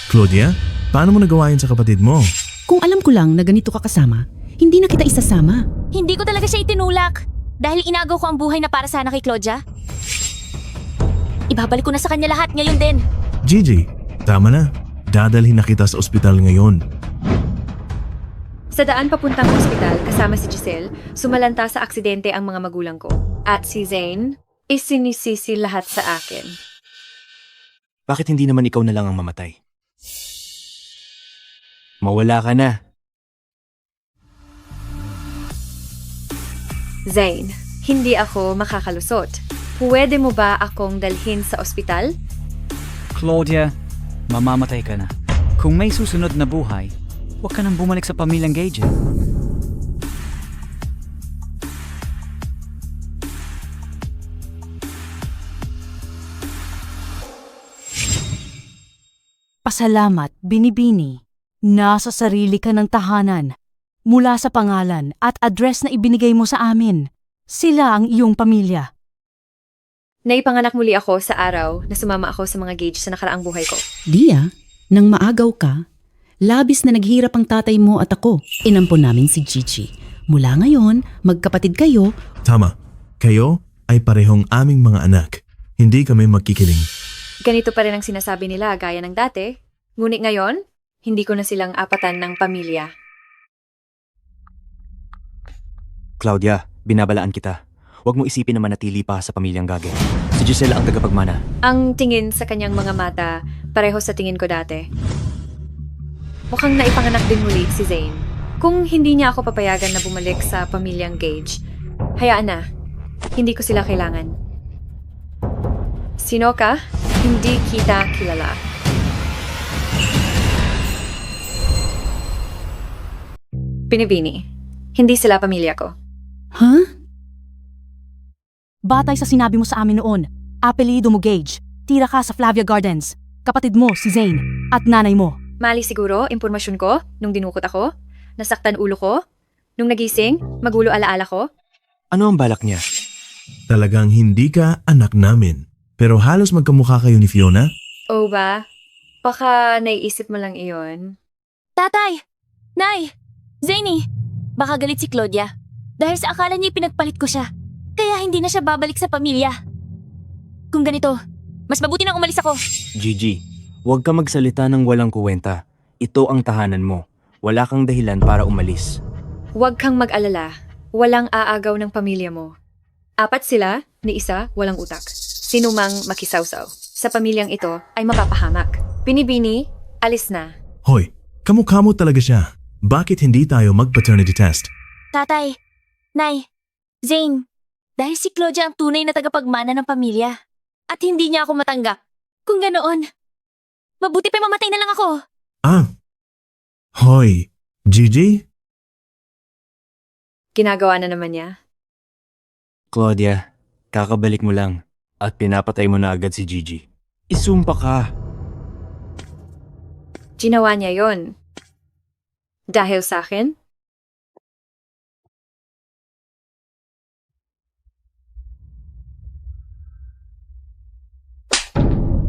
Claudia, paano mo nagawa yun sa kapatid mo? Kung alam ko lang na ganito ka kasama, hindi na kita isasama. Hindi ko talaga siya itinulak. Dahil inagaw ko ang buhay na para sana kay Claudia. Ibabalik ko na sa kanya lahat ngayon din. Gigi, tama na. Dadalhin na kita sa ospital ngayon. Sa daan papuntang ospital kasama si Giselle, sumalanta sa aksidente ang mga magulang ko. At si Zane, isinisisi lahat sa akin. Bakit hindi naman ikaw na lang ang mamatay? Mawala ka na. Zane, hindi ako makakalusot. Pwede mo ba akong dalhin sa ospital? Claudia, mamamatay ka na. Kung may susunod na buhay, huwag ka nang bumalik sa pamilyang Gage. Pasalamat, Binibini. Nasa sarili ka ng tahanan. Mula sa pangalan at address na ibinigay mo sa amin. Sila ang iyong pamilya. Naipanganak muli ako sa araw na sumama ako sa mga Gage sa nakaraang buhay ko. Dia, nang maagaw ka, labis na naghirap ang tatay mo at ako. Inampon namin si Gigi. Mula ngayon, magkapatid kayo. Tama, kayo ay parehong aming mga anak. Hindi kami magkikiling. Ganito pa rin ang sinasabi nila gaya ng dati. Ngunit ngayon, hindi ko na silang apatan ng pamilya. Claudia, binabalaan kita. Huwag mo isipin na manatili pa sa pamilyang Gage. Si Giselle ang tagapagmana. Ang tingin sa kanyang mga mata, pareho sa tingin ko dati. Mukhang naipanganak din muli si Zane. Kung hindi niya ako papayagan na bumalik sa pamilyang Gage, hayaan na. Hindi ko sila kailangan. Sino ka? Hindi kita kilala. Binibini. Hindi sila pamilya ko. Huh? Batay sa sinabi mo sa amin noon, apelido mo Gage, tira ka sa Flavia Gardens, kapatid mo si Zane, at nanay mo. Mali siguro, impormasyon ko, nung dinukot ako, nasaktan ulo ko, nung nagising, magulo alaala ko. Ano ang balak niya? Talagang hindi ka anak namin. Pero halos magkamukha kayo ni Fiona. O ba? Baka naiisip mo lang iyon. Tatay! Nay! Zany! Baka galit si Claudia. Dahil sa akala niya pinagpalit ko siya. Kaya hindi na siya babalik sa pamilya. Kung ganito, mas mabuti nang umalis ako. Gigi, huwag ka magsalita ng walang kuwenta. Ito ang tahanan mo. Wala kang dahilan para umalis. Huwag kang mag-alala. Walang aagaw ng pamilya mo. 4 sila, ni isa walang utak. Sino mang makisawsaw. Sa pamilyang ito ay mapapahamak. Binibini, alis na. Hoy, kamukha mo talaga siya. Bakit hindi tayo mag-paternity test? Tatay! Nay! Zane! Dahil si Claudia ang tunay na tagapagmana ng pamilya. At hindi niya ako matanggap. Kung ganoon, mabuti pa mamatay na lang ako. Ah! Hoy, Gigi? Ginagawa na naman niya. Claudia, kakabalik mo lang at pinapatay mo na agad si Gigi. Isumpa ka. Ginawa niya yon. Dahil sa akin?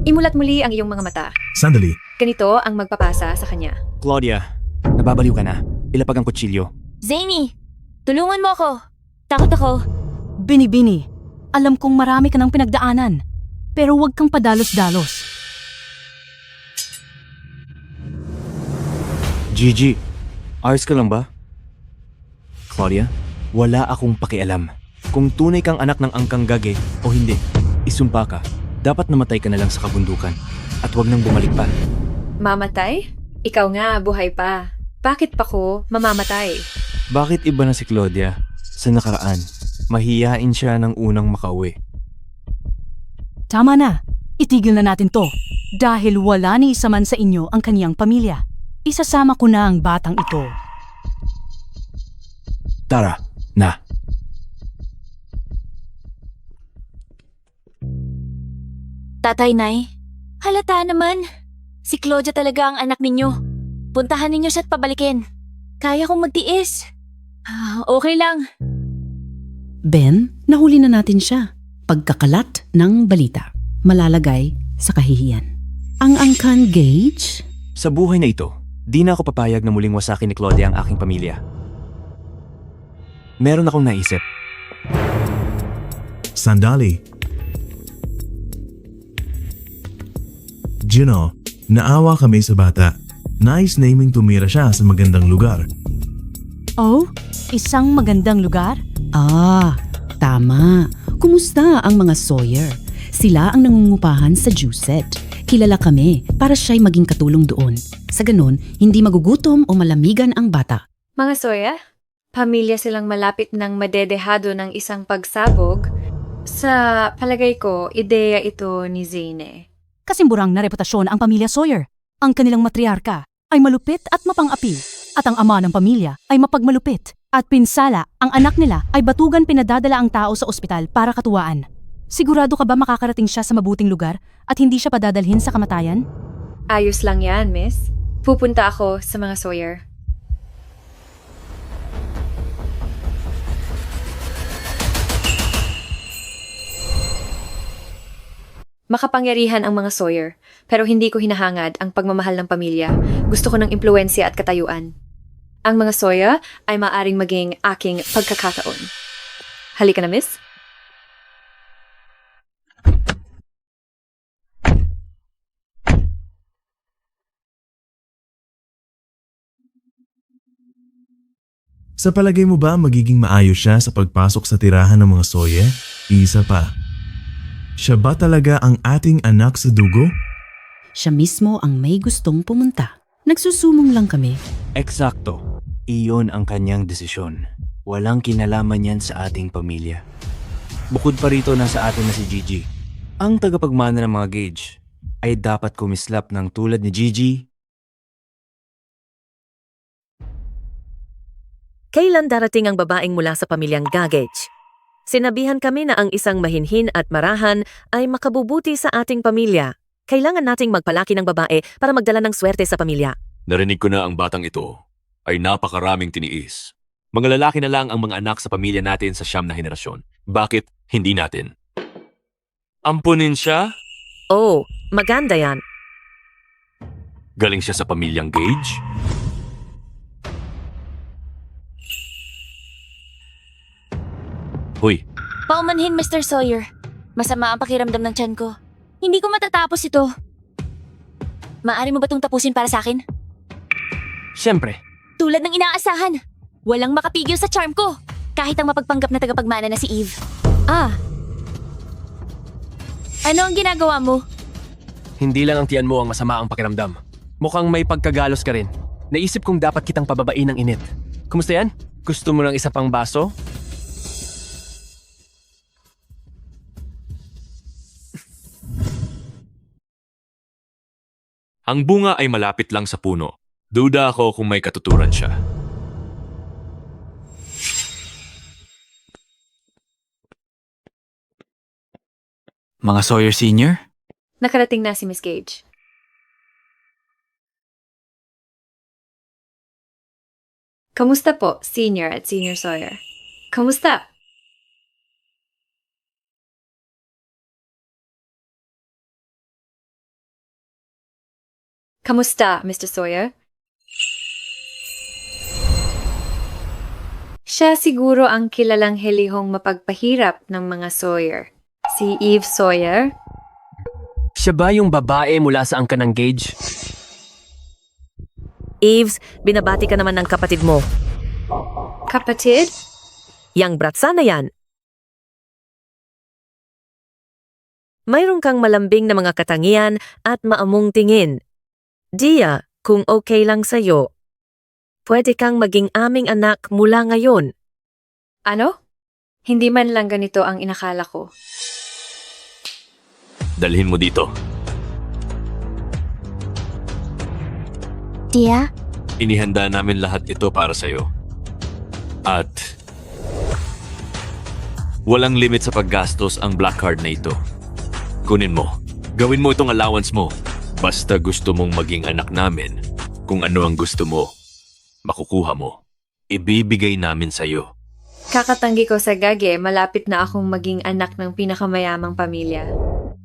Imulat muli ang iyong mga mata. Sandali. Ganito ang magpapasa sa kanya. Claudia, nababaliw ka na. Ilapag ang kutsilyo. Zany! Tulungan mo ako. Takot ako. Binibini, alam kong marami ka ng pinagdaanan, pero huwag kang padalos-dalos. Gigi, ayos ka lang ba? Claudia, wala akong pakialam. Kung tunay kang anak ng Angkang Gage o hindi, isumpa ka. Dapat namatay ka na lang sa kabundukan at huwag nang bumalik pa. Mamatay? Ikaw nga, buhay pa. Bakit pa ko mamamatay? Bakit iba na si Claudia? Sa nakaraan, mahiyain siya ng unang makauwi. Tama na, itigil na natin to. Dahil wala ni isa man sa inyo ang kaniyang pamilya. Isasama ko na ang batang ito. Tara, na. Tatay, Nay, halata naman. Si Claudia talaga ang anak ninyo. Puntahan ninyo siya at pabalikin. Kaya kong magtiis. Okay lang. Ben, nahuli na natin siya. Pagkakalat ng balita, malalagay sa kahihiyan. Ang Angkan Gage? Sa buhay na ito, di na ako papayag na muling wasakin ni Claudia ang aking pamilya. Meron akong naisip. Sandali. Gino, naawa kami sa bata. Nice naming tumira siya sa magandang lugar. Oh, isang magandang lugar? Ah, tama. Kumusta ang mga Sawyer? Sila ang nangungupahan sa Juicet. Kilala kami para siya'y maging katulong doon. Sa ganun, hindi magugutom o malamigan ang bata. Mga Soya, pamilya silang malapit ng madedehado ng isang pagsabog. Sa palagay ko, ideya ito ni Zane. Kasimburang na reputasyon ang pamilya Sawyer. Ang kanilang matriarka ay malupit at mapang-api. At ang ama ng pamilya ay mapagmalupit. At pinsala, ang anak nila ay batugan pinadadala ang tao sa ospital para katuwaan. Sigurado ka ba makakarating siya sa mabuting lugar at hindi siya padadalhin sa kamatayan? Ayos lang yan, miss. Pupunta ako sa mga Sawyer. Makapangyarihan ang mga Sawyer, pero hindi ko hinahangad ang pagmamahal ng pamilya. Gusto ko ng impluensya at katayuan. Ang mga Sawyer ay maaring maging aking pagkakataon. Halika na, miss. Sa palagay mo ba magiging maayos siya sa pagpasok sa tirahan ng mga Sawyer? Isa pa. Siya ba talaga ang ating anak sa dugo? Siya mismo ang may gustong pumunta. Nagsusumong lang kami. Eksakto. Iyon ang kanyang desisyon. Walang kinalaman yan sa ating pamilya. Bukod pa rito, nasa atin na si Gigi. Ang tagapagmana ng mga Gage ay dapat kumislap ng tulad ni Gigi. Kailan darating ang babaeng mula sa pamilyang Gagage? Sinabihan kami na ang isang mahinhin at marahan ay makabubuti sa ating pamilya. Kailangan nating magpalaki ng babae para magdala ng swerte sa pamilya. Narinig ko na ang batang ito ay napakaraming tiniis. Mga lalaki na lang ang mga anak sa pamilya natin sa 9 na henerasyon. Bakit hindi natin? Ampunin siya? Oh, maganda yan. Galing siya sa pamilyang Gage? Hoy, Paumanhin, Mr. Sawyer. Masama ang pakiramdam ng tiyan ko. Hindi ko matatapos ito. Maaari mo ba itong tapusin para sa akin? Siyempre, Tulad ng inaasahan. Walang makapigil sa charm ko. Kahit ang mapagpanggap na tagapagmana na si Eve. Ah. Ano ang ginagawa mo? Hindi lang ang tiyan mo ang masama ang pakiramdam. Mukhang may pagkagalos ka rin. Naisip kong dapat kitang pababain ng init. Kumusta yan? Gusto mo ng isa pang baso? ang bunga ay malapit lang sa puno. Duda ako kung may katuturan siya. Mga Sawyer Senior? Nakarating na si Miss Gage. Kamusta po, Senior at Senior Sawyer? Kamusta? Kamusta, Mr. Sawyer? Siya siguro ang kilalang helihong mapagpahirap ng mga Sawyer. Si Eve Sawyer? Siya ba yung babae mula sa angkan ng Gage? Eves, binabati ka naman ng kapatid mo. Kapatid? Yang bratsa na yan. Mayroon kang malambing na mga katangian at maamong tingin. Dia, kung okay lang sa'yo, pwede kang maging aming anak mula ngayon. Ano? Hindi man lang ganito ang inakala ko. Dalhin mo dito. Tia? Inihanda namin lahat ito para sa'yo. At walang limit sa paggastos ang black card na ito. Kunin mo. Gawin mo itong allowance mo. Basta gusto mong maging anak namin, kung ano ang gusto mo, makukuha mo. Ibibigay namin sa'yo. Kakatanggi ko sa Gage, malapit na akong maging anak ng pinakamayamang pamilya.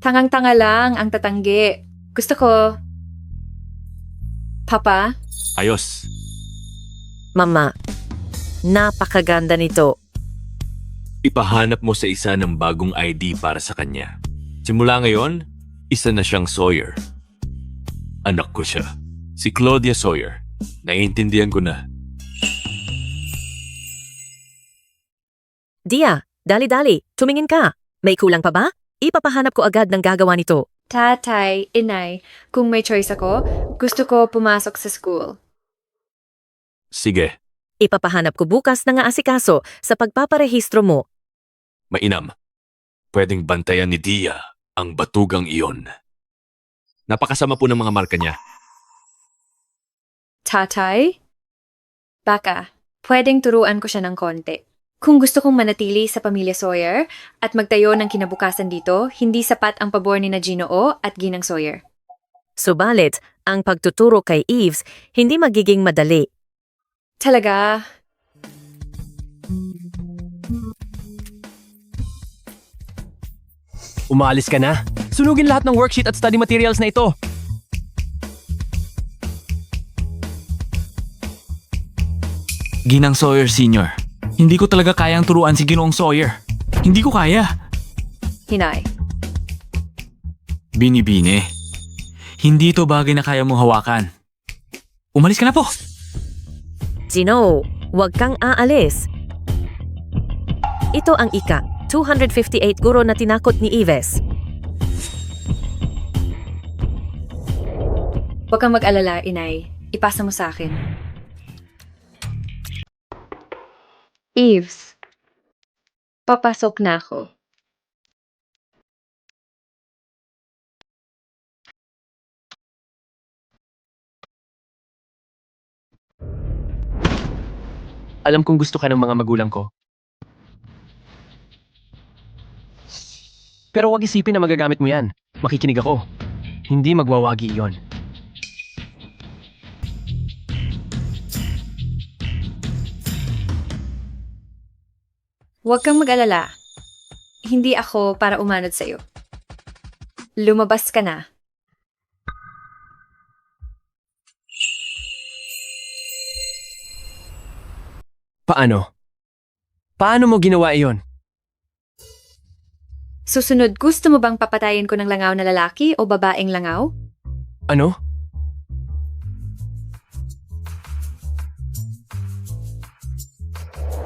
Tangang-tanga lang ang tatanggi. Gusto ko. Papa, Ayos. Mama, napakaganda nito. Ipahanap mo sa isa ng bagong ID para sa kanya. Simula ngayon, isa na siyang Sawyer. Anak ko siya. Si Claudia Sawyer. Naiintindihan ko na. Dia, dali-dali, tumingin ka. May kulang pa ba? Ipapahanap ko agad ng gagawa nito. tatay, inay, kung may choice ako, gusto ko pumasok sa school. Sige, Ipapahanap ko bukas ng aasikaso sa pagpaparehistro mo. mainam. Pwedeng bantayan ni Dia ang batugang iyon. Napakasama po ng mga marka niya. Tatay? Baka, pwedeng turuan ko siya ng konti. Kung gusto kong manatili sa pamilya Sawyer at magtayo ng kinabukasan dito, hindi sapat ang pabor ni na Ginoo at Ginang Sawyer. Subalit, ang pagtuturo kay Eves hindi magiging madali. Talaga? Umalis ka na. Sunugin lahat ng worksheet at study materials na ito. Ginang Sawyer Sr. Hindi ko talaga kayang turuan si Ginoong Sawyer. Hindi ko kaya. Hinay. Binibini. Hindi ito bagay na kaya mong hawakan. Umalis ka na po. Gino, huwag kang aalis. Ito ang ika, 258 guro na tinakot ni Eves. Huwag kang mag-alala, inay. Ipasa mo sa akin. Eves, papasok na ako. Alam kong gusto ka ng mga magulang ko. Pero wag isipin na magagamit mo yan. Makikinig ako. Hindi magwawagi iyon. Huwag kang mag-alala. Hindi ako para umanod sa'yo. Lumabas ka na. Paano? Paano mo ginawa iyon? Susunod, gusto mo bang papatayin ko ng langaw na lalaki o babaeng langaw? Ano?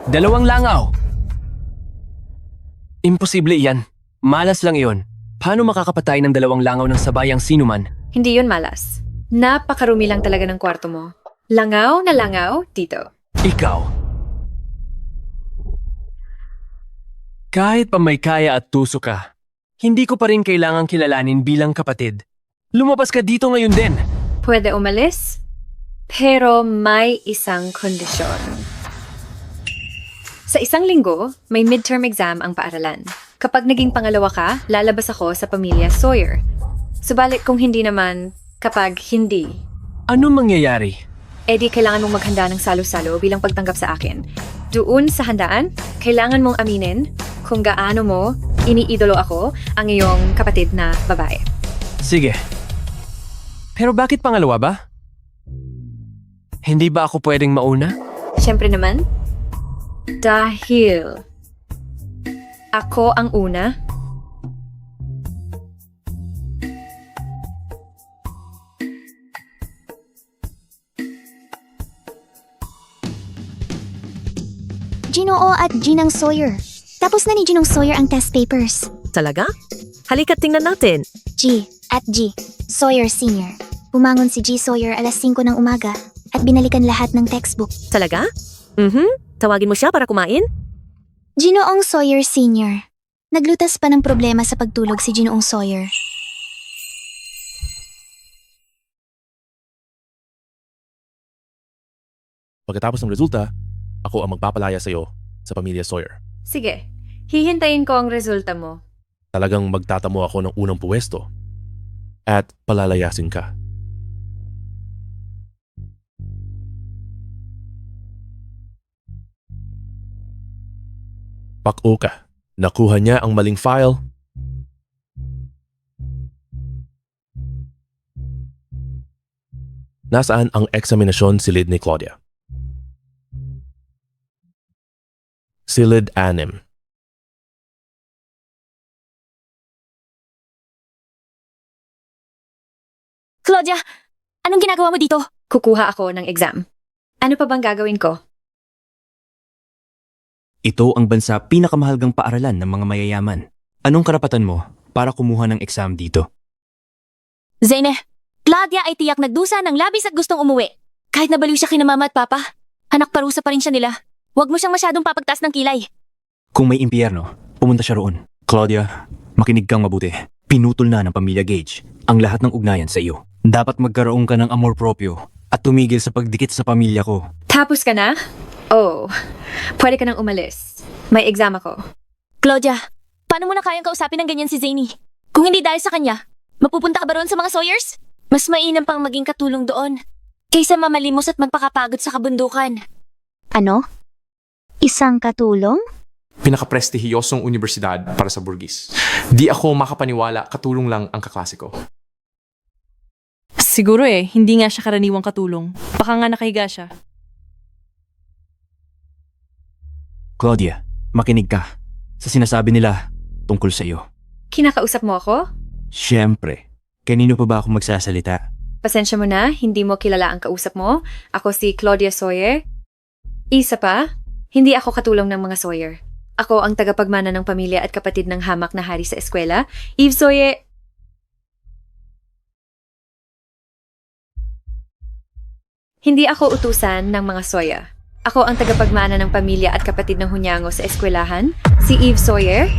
Dalawang langaw. Imposible iyan. Malas lang iyon. Paano makakapatay ng dalawang langaw ng sabayang sinuman? Hindi yun malas. Napakarumi lang talaga ng kwarto mo. Langaw na langaw dito. Ikaw. Kahit pa may kaya at tuso ka, hindi ko pa rin kailangang kilalanin bilang kapatid. Lumabas ka dito ngayon din. Pwede umalis, pero may isang kondisyon. Sa isang linggo, may midterm exam ang paaralan. Kapag naging pangalawa ka, lalabas ako sa pamilya Sawyer. Subalit kung hindi naman, kapag hindi, Anong mangyayari? edi kailangan mong maghanda ng salo-salo bilang pagtanggap sa akin. Doon sa handaan, kailangan mong aminin kung gaano mo iniidolo ako ang iyong kapatid na babae. Sige. Pero bakit pangalawa ba? Hindi ba ako pwedeng mauna? Siyempre naman, dahil ako ang una. Ginoo at Ginang Sawyer. Tapos na ni Ginong Sawyer ang test papers. Talaga? Halika't tingnan natin. G at G. Sawyer Sr. Bumangon si G. Sawyer alas 5 ng umaga at binalikan lahat ng textbook. Talaga? Tawagin mo siya para kumain? Ginoong Sawyer Sr. Naglutas pa ng problema sa pagtulog si Ginoong Sawyer. Pagkatapos ng resulta, ako ang magpapalaya sa iyo sa pamilya Sawyer. Sige, hihintayin ko ang resulta mo. Talagang magtatamo ako ng unang puwesto at palalayasin ka. Pako ka. Nakuha niya ang maling file. Nasaan ang eksaminasyon silid ni Claudia? Silid 6. Claudia, anong ginagawa mo dito? Kukuha ako ng exam. Ano pa bang gagawin ko? Ito ang bansa pinakamahalagang paaralan ng mga mayayaman. Anong karapatan mo para kumuha ng exam dito? Zane, Claudia ay tiyak nagdusa ng labis at gustong umuwi. Kahit nabaliw siya kina mama at papa, anak parusa pa rin siya nila. Huwag mo siyang masyadong papagtas ng kilay. Kung may impyerno, pumunta siya roon. Claudia, makinig kang mabuti. Pinutol na ng pamilya Gage ang lahat ng ugnayan sa iyo. Dapat magkaroon ka ng amor proprio at tumigil sa pagdikit sa pamilya ko. Tapos ka na? Oh, pwede ka nang umalis. May exam ako. Claudia, paano mo na kayang kausapin ng ganyan si Zane? Kung hindi dahil sa kanya, mapupunta ka ba roon sa mga Sawyers? Mas mainam pang maging katulong doon kaysa mamalimos at magpakapagod sa kabundukan. Ano? Isang katulong? Pinakaprestihiyosong universidad para sa Burgis. Di ako makapaniwala, katulong lang ang kaklase ko. Siguro hindi nga siya karaniwang katulong. Baka nga nakahiga siya. Claudia, makinig ka sa sinasabi nila tungkol sa iyo. Kinakausap mo ako? Siyempre, kanino pa ba ako magsasalita? Pasensya mo na, hindi mo kilala ang kausap mo. Ako si Claudia Sawyer. Isa pa, hindi ako katulong ng mga Sawyer. Ako ang tagapagmana ng pamilya at kapatid ng hamak na hari sa eskwela. Eve Sawyer... Hindi ako utusan ng mga Sawyer. Ako ang tagapagmana ng pamilya at kapatid ng hunyango sa eskwelahan, si Eve Sawyer.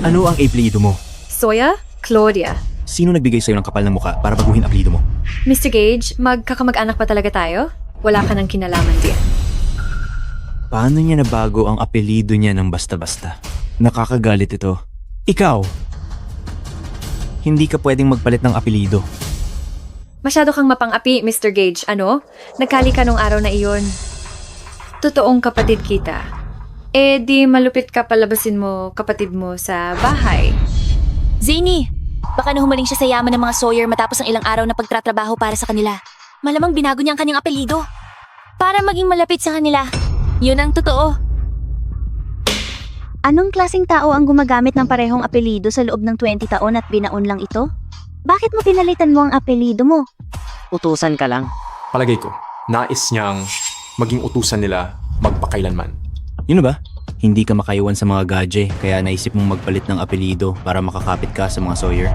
Ano ang apelyido mo? Sawyer? Claudia. Sino nagbigay sa'yo ng kapal ng muka para baguhin apelyido mo? Mr. Gage, magkakamag-anak pa talaga tayo? Wala ka ng kinalaman diyan. Paano niya nabago ang apelyido niya ng basta-basta? Nakakagalit ito. Ikaw! Hindi ka pwedeng magpalit ng apelyido. Masyado kang mapang-api, Mr. Gage. Ano? Nagkali ka nung araw na iyon. Totoong kapatid kita. Di malupit ka palabasin mo kapatid mo sa bahay. Zane, baka nahumaling siya sa yaman ng mga Sawyer matapos ang ilang araw na pagtatrabaho para sa kanila. Malamang binago niya ang kanyang apelyido para maging malapit sa kanila. Yun ang totoo. Anong klaseng tao ang gumagamit ng parehong apelido sa loob ng 20 taon at binaon lang ito? Bakit mo pinalitan mo ang apelido mo? Utusan ka lang. Palagay ko, nais niyang maging utusan nila magpakailanman. Yun ba? Hindi ka makaiwan sa mga gadget kaya naisip mong magpalit ng apelyido para makakapit ka sa mga Sawyer?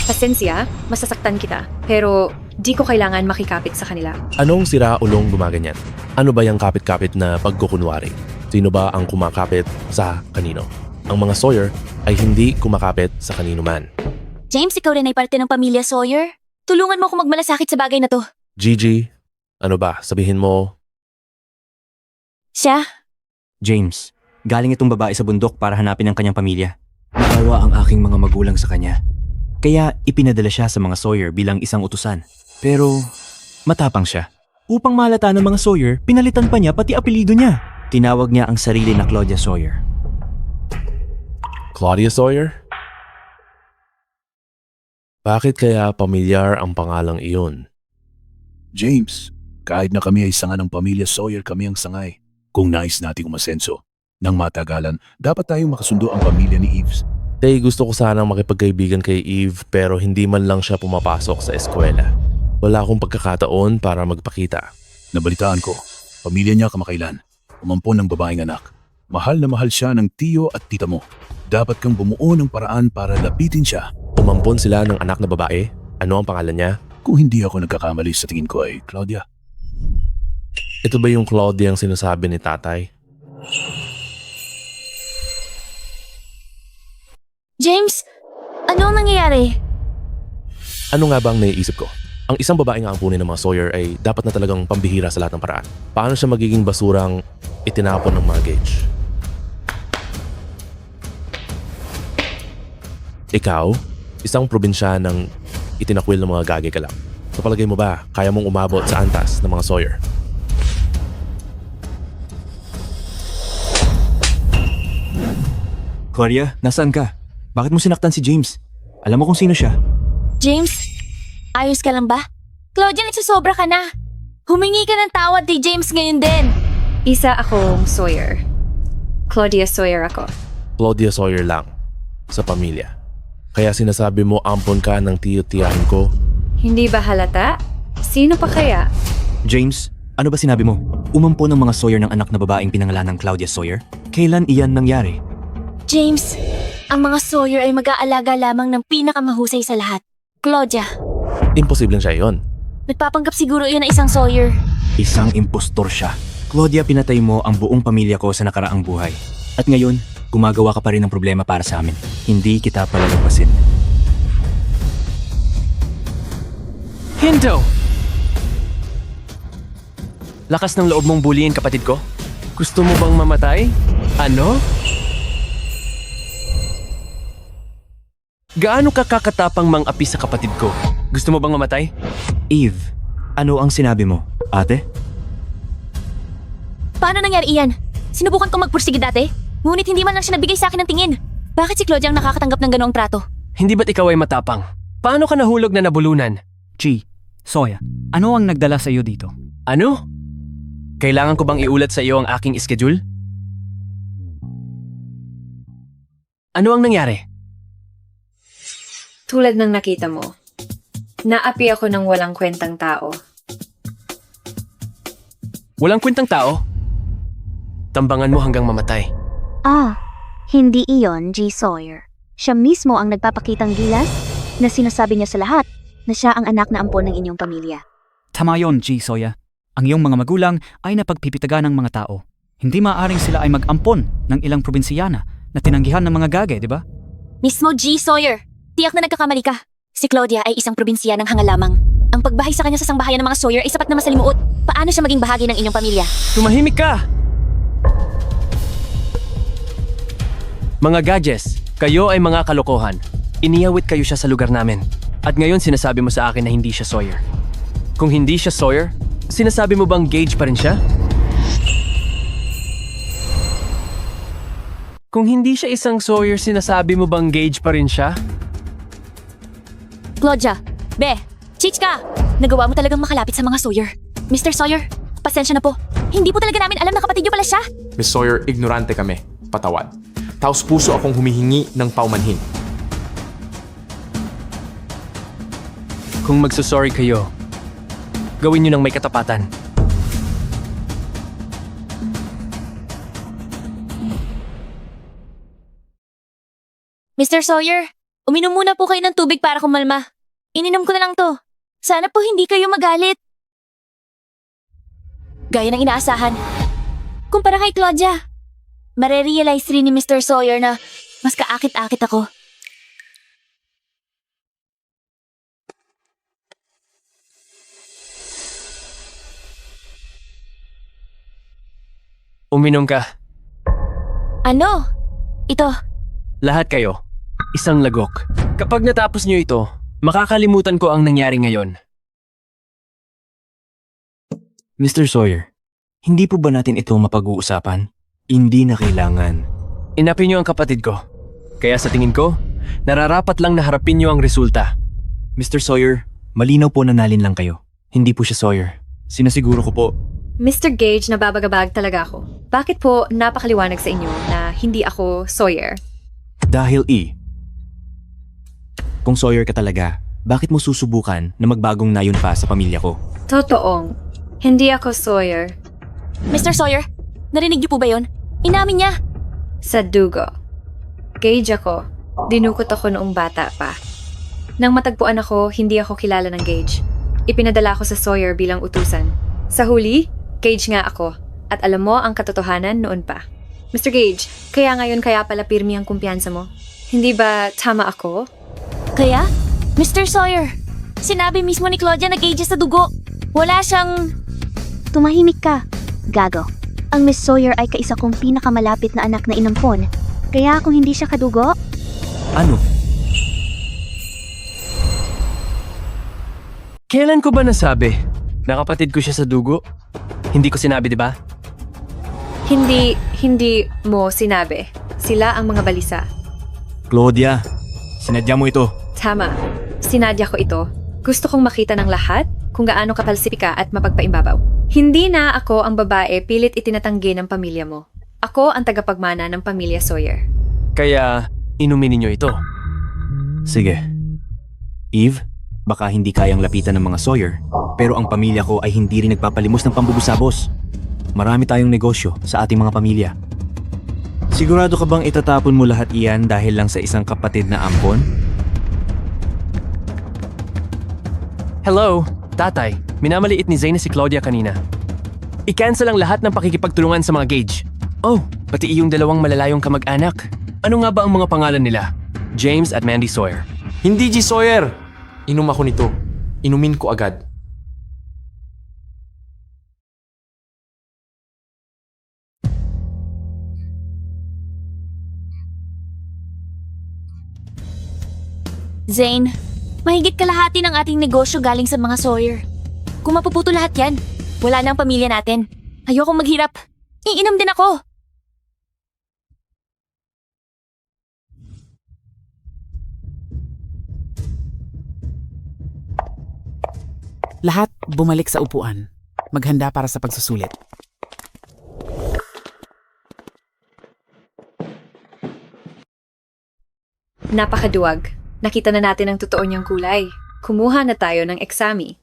Pasensya, masasaktan kita. Pero di ko kailangan makikapit sa kanila. Anong sira-ulong gumaganyan? Ano ba yung kapit-kapit na pagkukunwari? Sino ba ang kumakapit sa kanino? Ang mga Sawyer ay hindi kumakapit sa kanino man. James, ikaw rin ay parte ng pamilya Sawyer. Tulungan mo akong magmalasakit sa bagay na to. Gigi, ano ba? Sabihin mo, Siya? James, galing itong babae sa bundok para hanapin ang kanyang pamilya. Naawa ang aking mga magulang sa kanya. Kaya ipinadala siya sa mga Sawyer bilang isang utusan. Pero matapang siya. Upang mahalata ng mga Sawyer, pinalitan pa niya pati apelyido niya. Tinawag niya ang sarili na Claudia Sawyer. Claudia Sawyer? Bakit kaya pamilyar ang pangalang iyon? James, kahit na kami ay sanga ng pamilya Sawyer, kami ang sangay. Kung nais nating umasenso, nang matagalan, dapat tayong makasundo ang pamilya ni Eves. Tay, gusto ko sanang makipagkaibigan kay Eve pero hindi man lang siya pumapasok sa eskwela. Wala akong pagkakataon para magpakita. Nabalitaan ko, pamilya niya kamakailan. Umampon ng babaeng anak. Mahal na mahal siya ng tiyo at tita mo. Dapat kang bumuo ng paraan para lapitin siya. Umampon sila ng anak na babae? Ano ang pangalan niya? Kung hindi ako nagkakamali sa tingin ko ay Claudia. Ito ba yung Claudia ang sinasabi ni tatay? James, ano ang nangyayari? Ano nga ba ang naiisip ko? Ang isang babae nga ang punin ng mga Sawyer ay dapat na talagang pambihira sa lahat ng paraan. Paano siya magiging basurang itinapon ng mga Gage? Ikaw, isang probinsya ng itinakwil ng mga gage ka lang. Sa palagay mo ba, kaya mong umabot sa antas ng mga Sawyer? Claudia, nasaan ka? Bakit mo sinaktan si James? Alam mo kung sino siya? James, ayos ka lang ba? Claudia, nagsasobra ka na. Humingi ka ng tawad kay James ngayon din. Isa akong Sawyer. Claudia Sawyer ako. Claudia Sawyer lang. Sa pamilya. Kaya sinasabi mo ampon ka ng tiyo-tiyahin ko? Hindi ba halata? Sino pa kaya? James, ano ba sinabi mo? Umampo ng mga Sawyer ng anak na babaeng pinangalan ng Claudia Sawyer? Kailan iyan nangyari? James, ang mga Sawyer ay mag-aalaga lamang ng pinakamahusay sa lahat. Claudia, Imposibleng siya yon. nagpapanggap siguro iyon na isang Sawyer. Isang impostor siya. Claudia, pinatay mo ang buong pamilya ko sa nakaraang buhay. At ngayon, gumagawa ka pa rin ng problema para sa amin. Hindi kita palalampasin. Hinto! Lakas ng loob mong buliin kapatid ko? Gusto mo bang mamatay? Ano? Gaano ka kakatapang mang-api sa kapatid ko? Gusto mo bang mamatay? Eve, ano ang sinabi mo, ate? Paano nangyari iyan? Sinubukan kong magpursige dati, ngunit hindi man lang siya nabigay sa akin ng tingin. Bakit si Claudia ang nakakatanggap ng ganoong trato? Hindi ba't ikaw ay matapang? Paano ka nahulog na nabulunan? G, Soya, ano ang nagdala sa iyo dito? Ano? Kailangan ko bang iulat sa iyo ang aking schedule? Ano ang nangyari? Tulad ng nakita mo, naapi ako ng walang kwentang tao. Walang kwentang tao? Tambangan mo hanggang mamatay. Hindi iyon, G. Sawyer. Siya mismo ang nagpapakitang gilas na sinasabi niya sa lahat na siya ang anak na ampon ng inyong pamilya. Tama yon, G. Soya. Ang iyong mga magulang ay napagpipitagan ng mga tao. Hindi maaaring sila ay mag-ampon ng ilang probinsiyana na tinanggihan ng mga gage, di ba? Mismo G. Sawyer, tiyak na nagkakamali ka. Si Claudia ay isang probinsya ng hanga lamang. Ang pagbahay sa kanya sa sangbahayan ng mga Sawyer ay sapat na masalimuot. Paano siya maging bahagi ng inyong pamilya? Tumahimik ka! Mga gadgets, kayo ay mga kalokohan. Iniyawit kayo siya sa lugar namin. At ngayon sinasabi mo sa akin na hindi siya Sawyer. Kung hindi siya Sawyer, sinasabi mo bang Gage pa rin siya? Kung hindi siya isang Sawyer, sinasabi mo bang Gage pa rin siya? Claudia, Be, Chichka, nagawa mo talagang makalapit sa mga Sawyer. Mr. Sawyer, pasensya na po. Hindi po talaga namin alam na kapatid niyo pala siya. Miss Sawyer, ignorante kami. Patawad. Taos puso akong humihingi ng paumanhin. Kung magsasorry kayo, gawin niyo ng may katapatan. Mr. Sawyer, uminom muna po kayo ng tubig para kumalma. Ininom ko na lang to. Sana po hindi kayo magalit. Gaya ng inaasahan. Kumpara kay Claudia, marerealize rin ni Mr. Sawyer na mas kaakit-akit ako. Uminom ka. Ano? Ito. Lahat kayo. Isang lagok. Kapag natapos niyo ito, makakalimutan ko ang nangyari ngayon. Mr. Sawyer, hindi po ba natin ito mapag-uusapan? Hindi na kailangan. Inapi niyo ang kapatid ko. Kaya sa tingin ko, nararapat lang na harapin niyo ang resulta. Mr. Sawyer, malinaw po na nalin lang kayo. Hindi po siya Sawyer. Sinasiguro ko po. Mr. Gage, nababagabag talaga ako. Bakit po napakaliwanag sa inyo na hindi ako Sawyer? Dahil kung Sawyer ka talaga, bakit mo susubukan na magbagong nayon pa sa pamilya ko? Totoong, hindi ako Sawyer. Mr. Sawyer, narinig niyo po ba yun? Inamin niya. Sa dugo. Gage ako. Dinukot ako noong bata pa. Nang matagpuan ako, hindi ako kilala ng Gage. Ipinadala ako sa Sawyer bilang utusan. Sa huli, Gage nga ako. At alam mo ang katotohanan noon pa. Mr. Gage, kaya ngayon kaya pala pirmi ang kumpiyansa mo? Hindi ba tama ako? Kaya? Mr. Sawyer, sinabi mismo ni Claudia na Gage sa dugo. Wala siyang... Tumahimik ka, gago. Ang Miss Sawyer ay kaisa kong pinakamalapit na anak na inampon. Kaya kung hindi siya kadugo, Ano? Kailan ko ba nasabi na kapatid ko siya sa dugo? Hindi ko sinabi, di ba? Hindi mo sinabi. Sila ang mga balisa. Claudia, sinadya mo ito. Tama. Sinadya ko ito. Gusto kong makita ng lahat kung gaano kapalsipika at mapagpaimbabaw. Hindi na ako ang babae pilit itinatanggi ng pamilya mo. Ako ang tagapagmana ng pamilya Sawyer. Kaya, inumin ninyo ito. Sige. Eve, baka hindi kayang lapitan ng mga Sawyer, pero ang pamilya ko ay hindi rin nagpapalimos ng pambubusabos. Marami tayong negosyo sa ating mga pamilya. Sigurado ka bang itatapon mo lahat iyan dahil lang sa isang kapatid na ampon? Hello, tatay. Minamaliit ni Zane si Claudia kanina. I-cancel ang lahat ng pakikipagtulungan sa mga Gage. Oh, pati iyong dalawang malalayong kamag-anak. Ano nga ba ang mga pangalan nila? James at Mandy Sawyer. Hindi, G. Sawyer! Inom ako nito. Inumin ko agad. Zane, mahigit kalahati ng ating negosyo galing sa mga Sawyer. Kung mapuputo lahat yan, wala na ang pamilya natin. Ayokong maghirap. Iinom din ako. Lahat bumalik sa upuan. Maghanda para sa pagsusulit. Napakaduwag. Nakita na natin ang totoo niyang kulay. Kumuha na tayo ng eksami.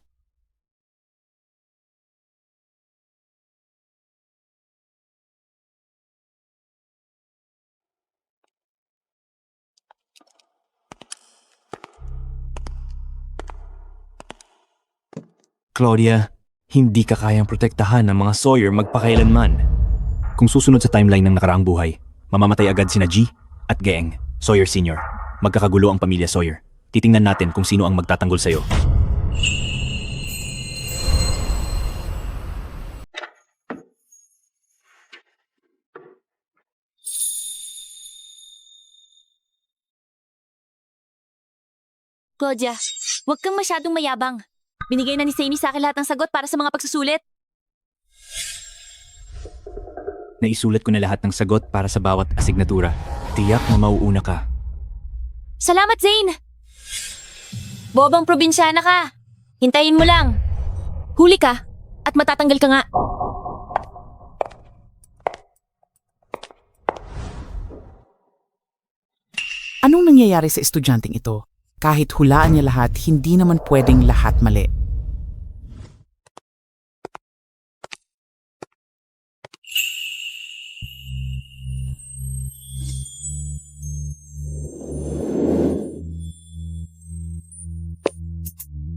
Claudia, hindi ka kayang protektahan ng mga Sawyer magpakailanman. Kung susunod sa timeline ng nakaraang buhay, mamamatay agad sina G at Geng, Sawyer Sr. Magkakagulo ang pamilya Sawyer. Titingnan natin kung sino ang magtatanggol sa'yo. Claudia, huwag kang masyadong mayabang. Binigay na ni Zane sa akin lahat ng sagot para sa mga pagsusulit. Naisulat ko na lahat ng sagot para sa bawat asignatura. Tiyak na mauuna ka. Salamat, Zane! Bobang probinsyana ka. Hintayin mo lang. Huli ka at matatanggal ka nga. Anong nangyayari sa estudyanteng ito? Kahit hulaan niya lahat, hindi naman pwedeng lahat mali.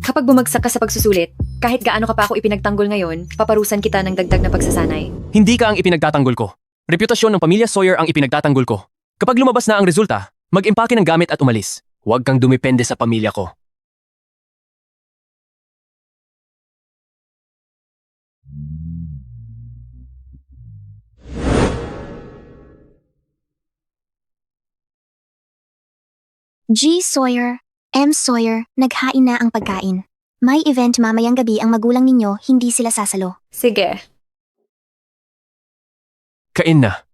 Kapag bumagsak ka sa pagsusulit, kahit gaano ka pa ako ipinagtanggol ngayon, paparusan kita ng dagdag na pagsasanay. Hindi ka ang ipinagtatanggol ko. Reputasyon ng pamilya Sawyer ang ipinagtatanggol ko. Kapag lumabas na ang resulta, mag-impake ng gamit at umalis. Huwag kang dumepende sa pamilya ko. G. Sawyer, M. Sawyer, naghain na ang pagkain. May event mamayang gabi ang magulang ninyo, hindi sila sasalo. Sige. Kain na.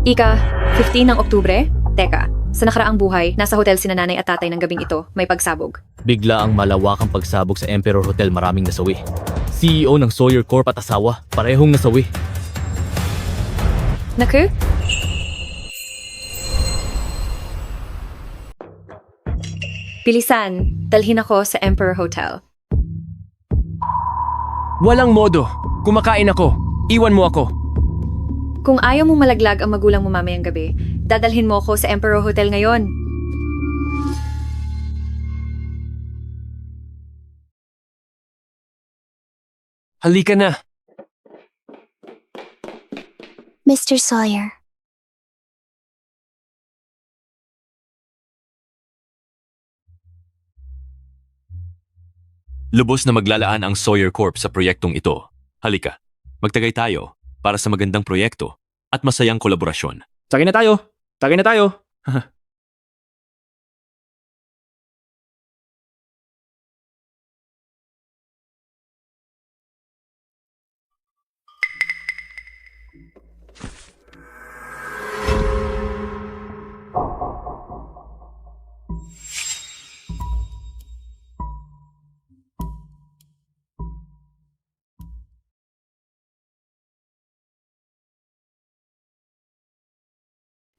Ika, 15 ng Oktubre? Teka, sa nakaraang buhay, nasa hotel sina nanay at tatay ng gabing ito, may pagsabog. Bigla ang malawakang pagsabog sa Emperor Hotel, maraming nasawi. CEO ng Sawyer Corp at asawa, parehong nasawi. Naku? Bilisan, dalhin ako sa Emperor Hotel. Walang modo. Kumakain ako. Iwan mo ako. Kung ayaw mong malaglag ang magulang mo mamayang gabi, dadalhin mo ako sa Emperor Hotel ngayon. Halika na. Mr. Sawyer. Lubos na maglalaan ang Sawyer Corp sa proyektong ito. Halika, magtagay tayo para sa magandang proyekto at masayang kolaborasyon. Tagay na tayo! Tagay na tayo!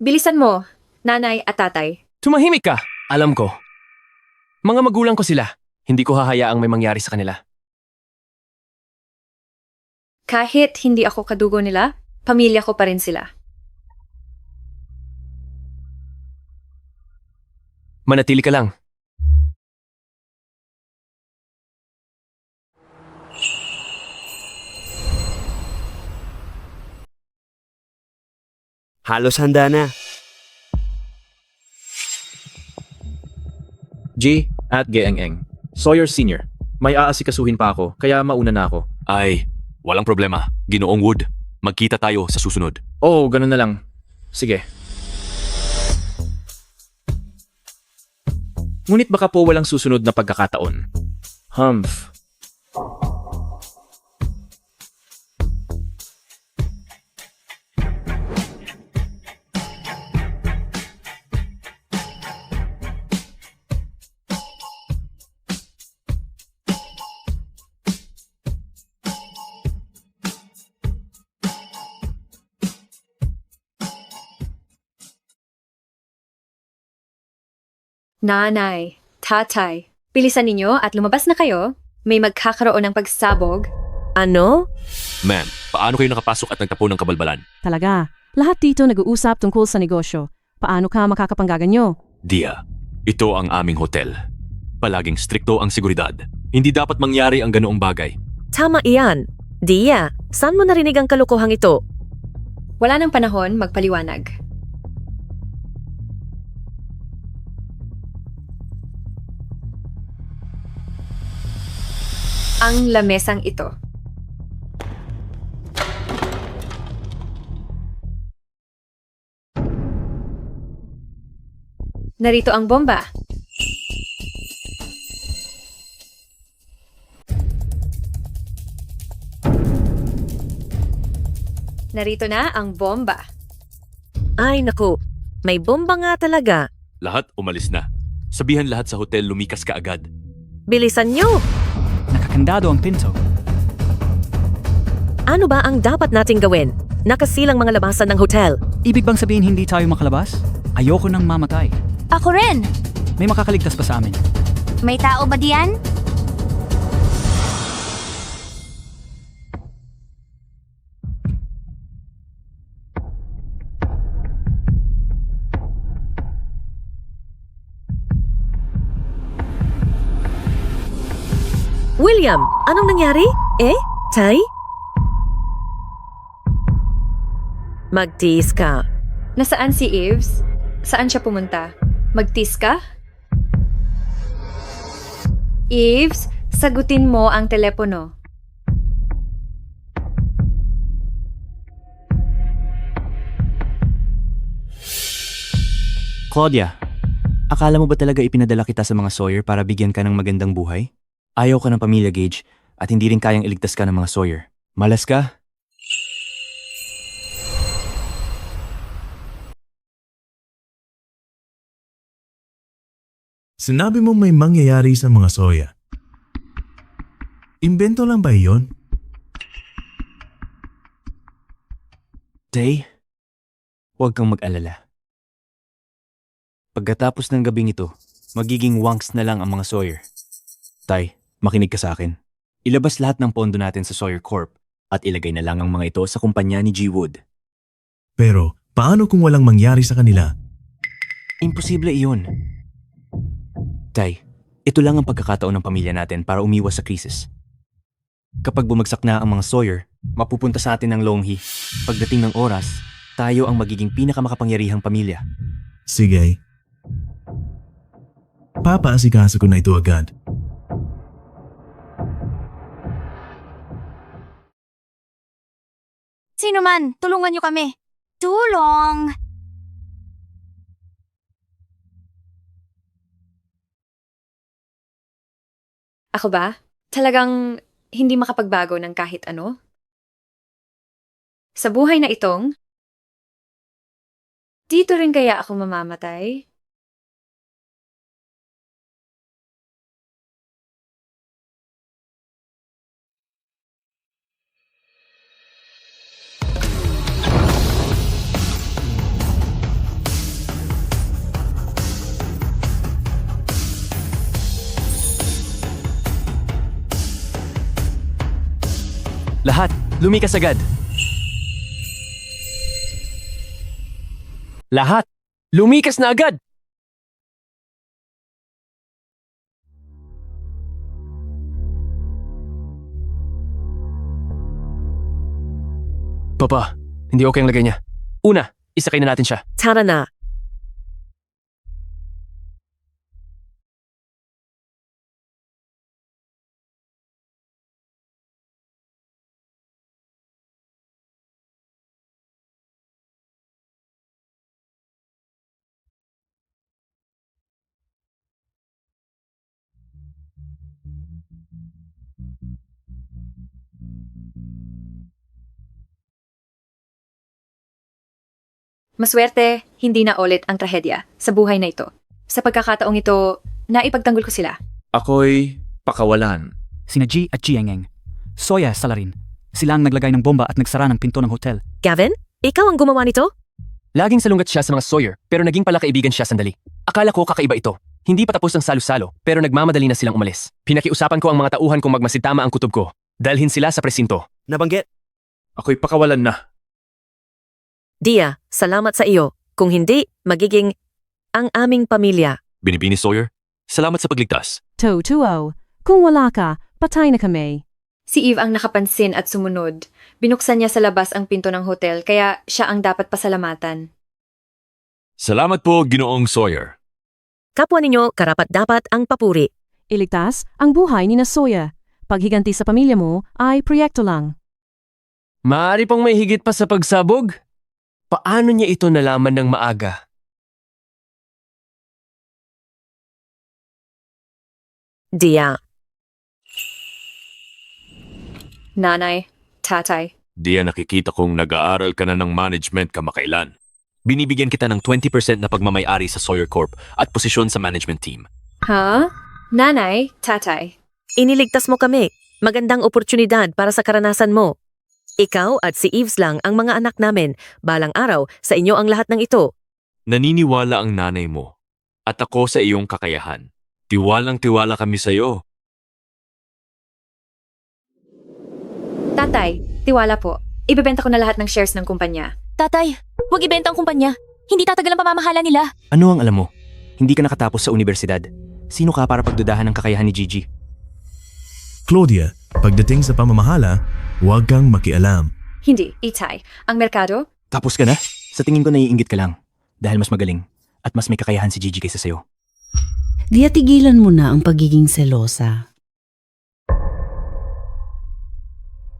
Bilisan mo, nanay at tatay. Tumahimik ka! Alam ko. Mga magulang ko sila. Hindi ko hahayaang may mangyari sa kanila. Kahit hindi ako kadugo nila, pamilya ko pa rin sila. Manatili ka lang. Halos handa na. G at Geeng-eng. Sawyer Senior. May aasikasuhin pa ako, kaya mauna na ako. Ay, walang problema. Ginoong Wood, magkita tayo sa susunod. Oo, ganun na lang. Sige. Ngunit baka po walang susunod na pagkakataon. Humph. Nanay, tatay, bilisan ninyo at lumabas na kayo. May magkakaroon ng pagsabog. Ano? Ma'am, paano kayo nakapasok at nagtapo ng kabalbalan? Talaga, lahat dito nag-uusap tungkol sa negosyo. Paano ka makakapanggaganyo? Dia, ito ang aming hotel. Palaging strikto ang seguridad. Hindi dapat mangyari ang ganoong bagay. Tama iyan. Dia, saan mo narinig ang kalokohang ito? Wala nang panahon magpaliwanag. Ang lamesang ito. Narito ang bomba. Narito na ang bomba. Ay naku, may bomba nga talaga. Lahat umalis na. Sabihan lahat sa hotel lumikas ka agad. Bilisan nyo! Nakakandado ang pinto. Ano ba ang dapat nating gawin? Nakasilang mga labasan ng hotel. Ibig bang sabihin hindi tayo makalabas? Ayoko nang mamatay. Ako rin! May makakaligtas pa sa amin. May tao ba diyan? William, anong nangyari? Tay? Magtiis ka. Nasaan si Eves? Saan siya pumunta? Magtis ka? Eves, sagutin mo ang telepono. Claudia, akala mo ba talaga ipinadala kita sa mga Sawyer para bigyan ka ng magandang buhay? Ayaw ka ng pamilya, Gage, at hindi rin kayang iligtas ka ng mga Sawyer. Malas ka? Sinabi mo may mangyayari sa mga soya. Imbento lang ba iyon? Tay, huwag kang mag-alala. Pagkatapos ng gabing ito, magiging wonks na lang ang mga Sawyer. Tay, makinig ka sa akin. Ilabas lahat ng pondo natin sa Sawyer Corp at ilagay na lang ang mga ito sa kumpanya ni G. Wood. Pero paano kung walang mangyari sa kanila? Imposible iyon. Tay, ito lang ang pagkakataon ng pamilya natin para umiwas sa krisis. Kapag bumagsak na ang mga Sawyer, mapupunta sa atin ang Longhi. Pagdating ng oras, tayo ang magiging pinakamakapangyarihang pamilya. Sige. Papaasikaso ko na ito agad. Sino man, tulungan niyo kami. Tulong! Ako ba? Talagang hindi makapagbago ng kahit ano? Sa buhay na itong, dito rin kaya ako mamamatay? Lumikas agad. Lahat! Lumikas na agad! Papa, hindi okay ang lagay niya. Una, isakay na natin siya. Tara na. Maswerte, hindi na ulit ang trahedya sa buhay na ito. Sa pagkakataong ito, naipagtanggol ko sila. Ako'y pakawalan. Sina G at Jiangeng. Soya sala rin. Sila ang naglagay ng bomba at nagsara ng pinto ng hotel. Gavin, ikaw ang gumawa nito? Laging salungat siya sa mga Sawyer, pero naging palakaibigan siya sandali. Akala ko kakaiba ito. Hindi pa tapos ang salo-salo, pero nagmamadali na silang umalis. Pinakiusapan ko ang mga tauhan kung magmasid tama ang kutob ko. Dalhin sila sa presinto. Nabanggit. Ako'y pakawalan na. Dia, salamat sa iyo. Kung hindi, magiging ang aming pamilya. Binibini Sawyer, salamat sa pagligtas. Totoo. Kung wala ka, patay na kami. Si Eve ang nakapansin at sumunod. Binuksan niya sa labas ang pinto ng hotel, kaya siya ang dapat pasalamatan. Salamat po, Ginoong Sawyer. Kapwa ninyo karapat-dapat ang papuri. Iligtas ang buhay ni na Soya. Paghiganti sa pamilya mo ay proyekto lang. Maaari pang may higit pa sa pagsabog? Paano niya ito nalaman ng maaga? Dia. Nanay, tatay. Diya, nakikita kong nag-aaral ka na ng management kamakailan. Binibigyan kita ng 20% na pagmamayari sa Sawyer Corp at posisyon sa management team. Ha? Nanay, tatay. Iniligtas mo kami. Magandang oportunidad para sa karanasan mo. Ikaw at si Eves lang ang mga anak namin. Balang araw, sa inyo ang lahat ng ito. Naniniwala ang nanay mo at ako sa iyong kakayahan. Tiwalang-tiwala kami sa iyo. Tatay, tiwala po. Ibebenta ko na lahat ng shares ng kumpanya. Tatay, huwag ibenta ang kumpanya. Hindi tatagal ang pamamahala nila. Ano ang alam mo? Hindi ka nakatapos sa universidad. Sino ka para pagdudahan ng kakayahan ni Gigi? Claudia, pagdating sa pamamahala, huwag kang makialam. Hindi, Itay. Ang merkado? Tapos ka na? Sa tingin ko naiinggit ka lang. Dahil mas magaling at mas may kakayahan si Gigi kaysa sa'yo. Dia, tigilan mo na ang pagiging selosa.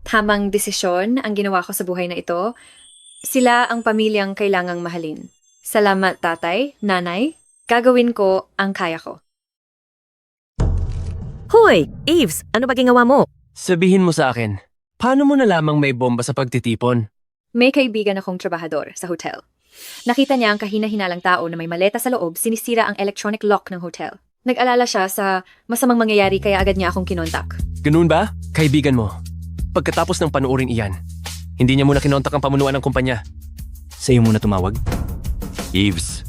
Tamang desisyon ang ginawa ko sa buhay na ito. Sila ang pamilyang kailangang mahalin. Salamat, tatay, nanay. Gagawin ko ang kaya ko. Hoy, Eves, ano ba ginawa mo? Sabihin mo sa akin, paano mo nalamang may bomba sa pagtitipon? May kaibigan akong trabahador sa hotel. Nakita niya ang kahina-hinalang tao na may maleta sa loob, sinisira ang electronic lock ng hotel. Nag-alala siya sa masamang mangyayari kaya agad niya akong kinontak. Ganun ba? Kaibigan mo. Pagkatapos ng panuorin iyan, hindi niya muna kinontak ang pamunuan ng kumpanya. Sa'yo muna tumawag? Eves.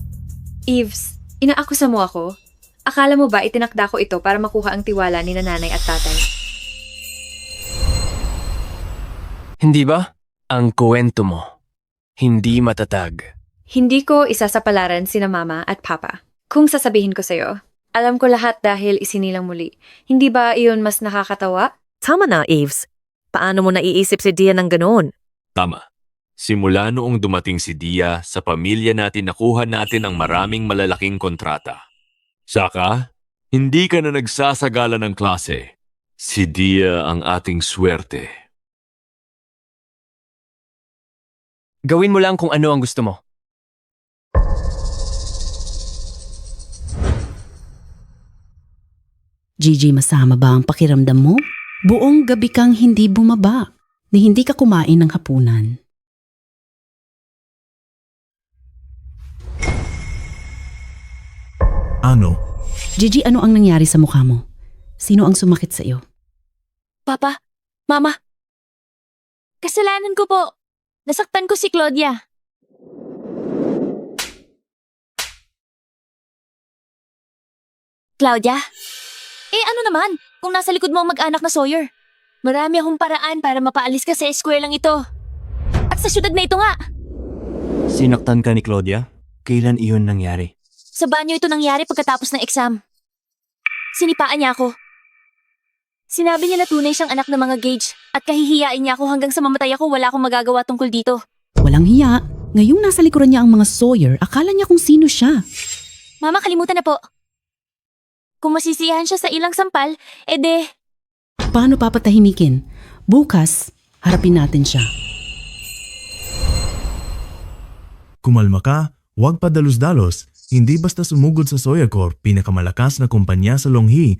Eves, inaakusa mo ako? Akala mo ba itinakda ko ito para makuha ang tiwala ni nanay at tatay? Hindi ba? Ang kwento mo, hindi matatag. Hindi ko isasapalaran sina mama at papa. Kung sasabihin ko sa'yo, alam ko lahat dahil isinilang muli. Hindi ba iyon mas nakakatawa? Tama na, Eves. Paano mo naiisip si Dia ng ganoon? Tama. Simula noong dumating si Dia, sa pamilya natin nakuha natin ang maraming malalaking kontrata. Saka, hindi ka na nagsasagala ng klase. Si Dia ang ating swerte. Gawin mo lang kung ano ang gusto mo. Gigi, masama ba ang pakiramdam mo? Buong gabi kang hindi bumaba, ni hindi ka kumain ng hapunan. Ano? Gigi, ano ang nangyari sa mukha mo? Sino ang sumakit sa iyo? Papa, Mama. Kasalanan ko po. Nasaktan ko si Claudia. Claudia? Eh ano naman kung nasa likod mo ang mag-anak na Sawyer? Marami akong paraan para mapaalis ka sa eskwelang ito. At sa syudad na ito nga. Sinaktan ka ni Claudia? Kailan iyon nangyari? Sa banyo ito nangyari pagkatapos ng exam. Sinipaan niya ako. Sinabi niya na tunay siyang anak ng mga Gage at kahihiyain niya ako hanggang sa mamatay ako wala akong magagawa tungkol dito. Walang hiya. Ngayong nasa likuran niya ang mga Sawyer, akala niya kung sino siya. Mama, kalimutan na po. Kung masisiyahan siya sa ilang sampal, ede... Paano papatahimikin? Bukas, harapin natin siya. Kumalma ka, huwag padalos-dalos. Hindi basta sumugod sa Sawyer Corp, pinakamalakas na kumpanya sa Longhi.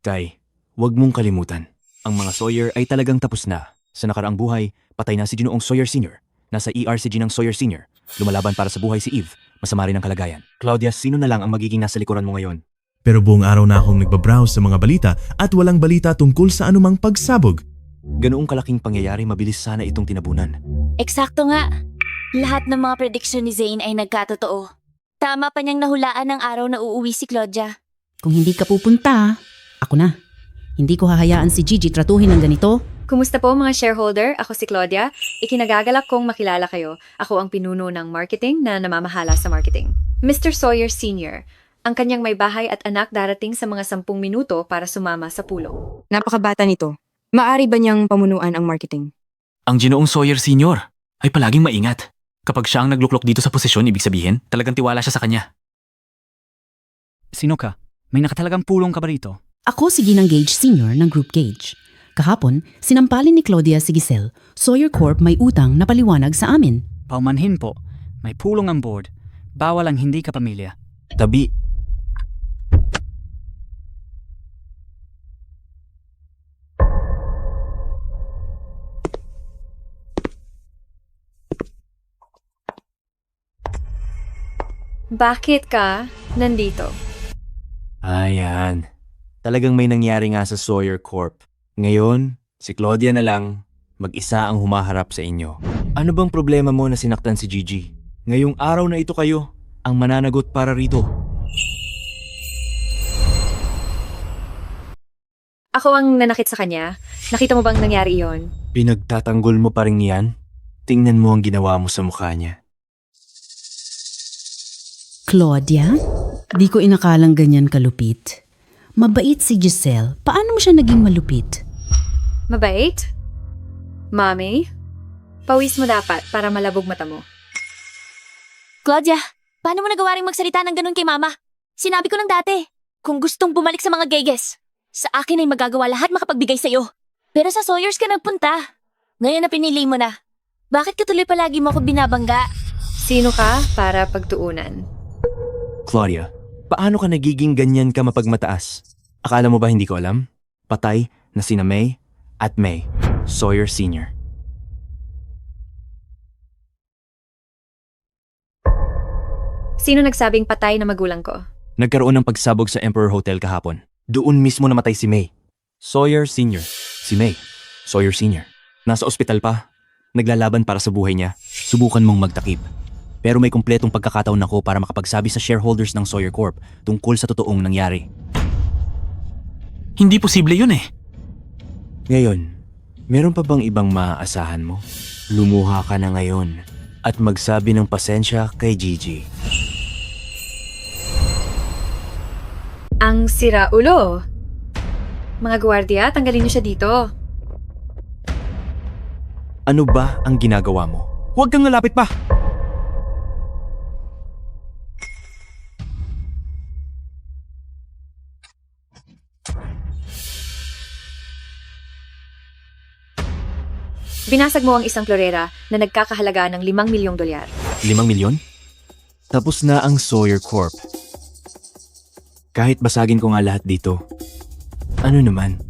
Tay, huwag mong kalimutan. Ang mga Sawyer ay talagang tapos na. Sa nakaraang buhay, patay na si Ginoong Sawyer Sr. Nasa ER si Ginang Sawyer Sr. Lumalaban para sa buhay si Eve. Masama rin ang kalagayan. Claudia, sino na lang ang magiging nasa likuran mo ngayon? Pero buong araw na akong nagbabrowse sa mga balita at walang balita tungkol sa anumang pagsabog. Ganoong kalaking pangyayari, mabilis sana itong tinabunan. Eksakto nga. Lahat ng mga prediction ni Zane ay nagkatotoo. Tama pa niyang nahulaan ng araw na uuwi si Claudia. Kung hindi ka pupunta, ako na. Hindi ko hahayaan si Gigi tratuhin ng ganito. Kumusta po mga shareholder? Ako si Claudia. Ikinagagalak kong makilala kayo. Ako ang pinuno ng marketing na namamahala sa marketing. Mr. Sawyer Sr., ang kanyang may bahay at anak darating sa mga 10 minuto para sumama sa pulong. Napakabata nito. Maari ba niyang pamunuan ang marketing? Ang Ginoong Sawyer Sr. ay palaging maingat. Kapag siya ang nagluklok dito sa posisyon, ibig sabihin, talagang tiwala siya sa kanya. Sino ka? May nakatalagang pulong ka ba rito? Ako si Ginang Gage Sr. ng Group Gage. Kahapon, sinampalin ni Claudia si Giselle. Sawyer Corp may utang na paliwanag sa amin. Paumanhin po, may pulong ang board. Bawal ang hindi kapamilya. Tabi. Bakit ka nandito? Ayan. Talagang may nangyari nga sa Sawyer Corp. Ngayon, si Claudia na lang, mag-isa ang humaharap sa inyo. Ano bang problema mo na sinaktan si Gigi? Ngayong araw na ito kayo, ang mananagot para rito. Ako ang nanakit sa kanya. Nakita mo bang nangyari iyon? Pinagtatanggol mo pa rin yan? Tingnan mo ang ginawa mo sa mukha niya. Claudia? Di ko inakalang ganyan kalupit. Mabait si Giselle. Paano mo siya naging malupit? Mabait? Mommy? Pawis mo dapat para malabog mata mo. Claudia, paano mo nagawa ring magsalita ng ganun kay Mama? Sinabi ko nang dati, kung gustong bumalik sa mga Geges, sa akin ay magagawa lahat makapagbigay sa'yo. Pero sa Sawyers ka nagpunta. Ngayon na pinili mo na. Bakit ka tuloy palagi mo ako binabangga? Sino ka para pagtuunan? Claudia, paano ka nagiging ganyan ka mapagmataas? Akala mo ba hindi ko alam? Patay na sina May at May, Sawyer Sr. Sino nagsabing patay na magulang ko? Nagkaroon ng pagsabog sa Emperor Hotel kahapon. Doon mismo namatay si May. Sawyer Sr. Si May, Sawyer Sr. Nasa ospital pa. Naglalaban para sa buhay niya. Subukan mong magtakip. Pero may kumpletong pagkakataon ako para makapagsabi sa shareholders ng Sawyer Corp tungkol sa totoong nangyari. Hindi posible yun eh. Ngayon, meron pa bang ibang maaasahan mo? Lumuha ka na ngayon at magsabi ng pasensya kay Gigi. Ang sira ulo. Mga gwardiya, tanggalin niyo siya dito. Ano ba ang ginagawa mo? Huwag kang lalapit pa! Binasag mo ang isang florera na nagkakahalaga ng $5 milyong. 5 milyon? Tapos na ang Sawyer Corp. Kahit basagin ko nga lahat dito. Ano naman?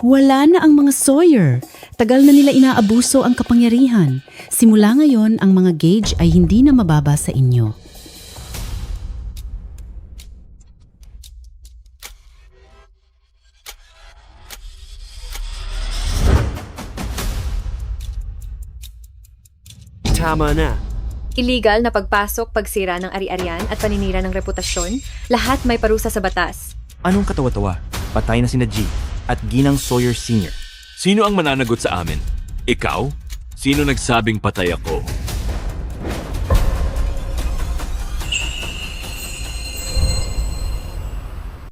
Wala na ang mga Sawyer. Tagal na nila inaabuso ang kapangyarihan. Simula ngayon, ang mga Gage ay hindi na mababa sa inyo. Tama na. illegal na pagpasok, pagsira ng ari-arian at paninira ng reputasyon, lahat may parusa sa batas. Anong katawa-tawa? Patay na sina G at Ginang Sawyer Sr. Sino ang mananagot sa amin? Ikaw? Sino nagsabing patay ako?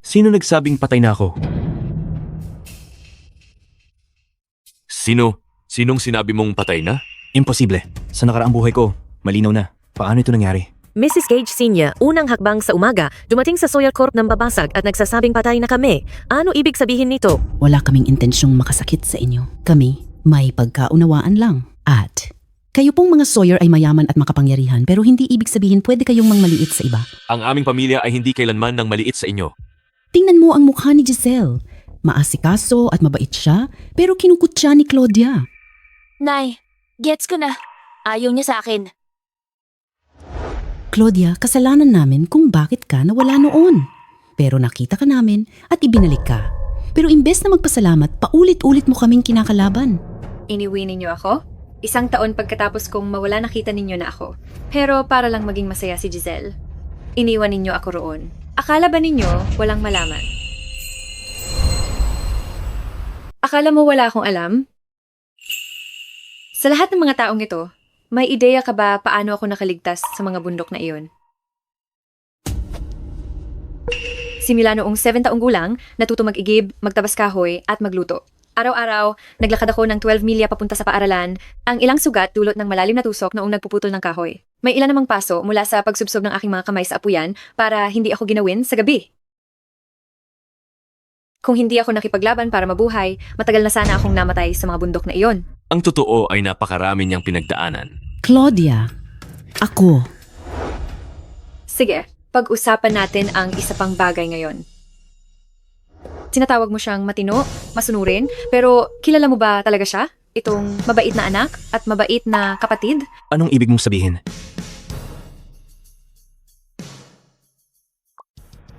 Sino nagsabing patay na ako? Sinong sinabi mong patay na? Imposible. Sa nakaraang buhay ko, malinaw na. Paano ito nangyari? Mrs. Gage Sr., unang hakbang sa umaga, dumating sa Sawyer Corp ng babasag at nagsasabing patay na kami. Ano ibig sabihin nito? Wala kaming intensyong makasakit sa inyo. Kami, may pagkaunawaan lang. At kayo pong mga Sawyer ay mayaman at makapangyarihan pero hindi ibig sabihin pwede kayong mangmaliit sa iba. Ang aming pamilya ay hindi kailanman nang maliit sa inyo. Tingnan mo ang mukha ni Giselle. Maasikaso at mabait siya pero kinukut siya ni Claudia. Nay, gets ko na. Ayaw niya sa akin. Claudia, kasalanan namin kung bakit ka nawala noon. Pero nakita ka namin at ibinalik ka. Pero imbes na magpasalamat, paulit-ulit mo kaming kinakalaban. Iniwi ninyo ako? 1 taon pagkatapos kong mawala nakita ninyo na ako. Pero para lang maging masaya si Giselle. Iniwan ninyo ako roon. Akala ba ninyo walang malaman? Akala mo wala akong alam? Sa lahat ng mga taong ito, may ideya ka ba paano ako nakaligtas sa mga bundok na iyon? Simula noong 7 taong gulang, natuto mag-igib, magtabas kahoy at magluto. Araw-araw, naglakad ako ng 12 milya papunta sa paaralan, ang ilang sugat dulot ng malalim na tusok noong nagpuputol ng kahoy. May ilan namang paso mula sa pagsubsob ng aking mga kamay sa apuyan para hindi ako ginawin sa gabi. Kung hindi ako nakipaglaban para mabuhay, matagal na sana akong namatay sa mga bundok na iyon. Ang totoo ay napakarami niyang pinagdaanan. Claudia, ako. Sige, pag-usapan natin ang isa pang bagay ngayon. Sinatawag mo siyang matino, masunurin, pero kilala mo ba talaga siya? Itong mabait na anak at mabait na kapatid? Anong ibig mong sabihin?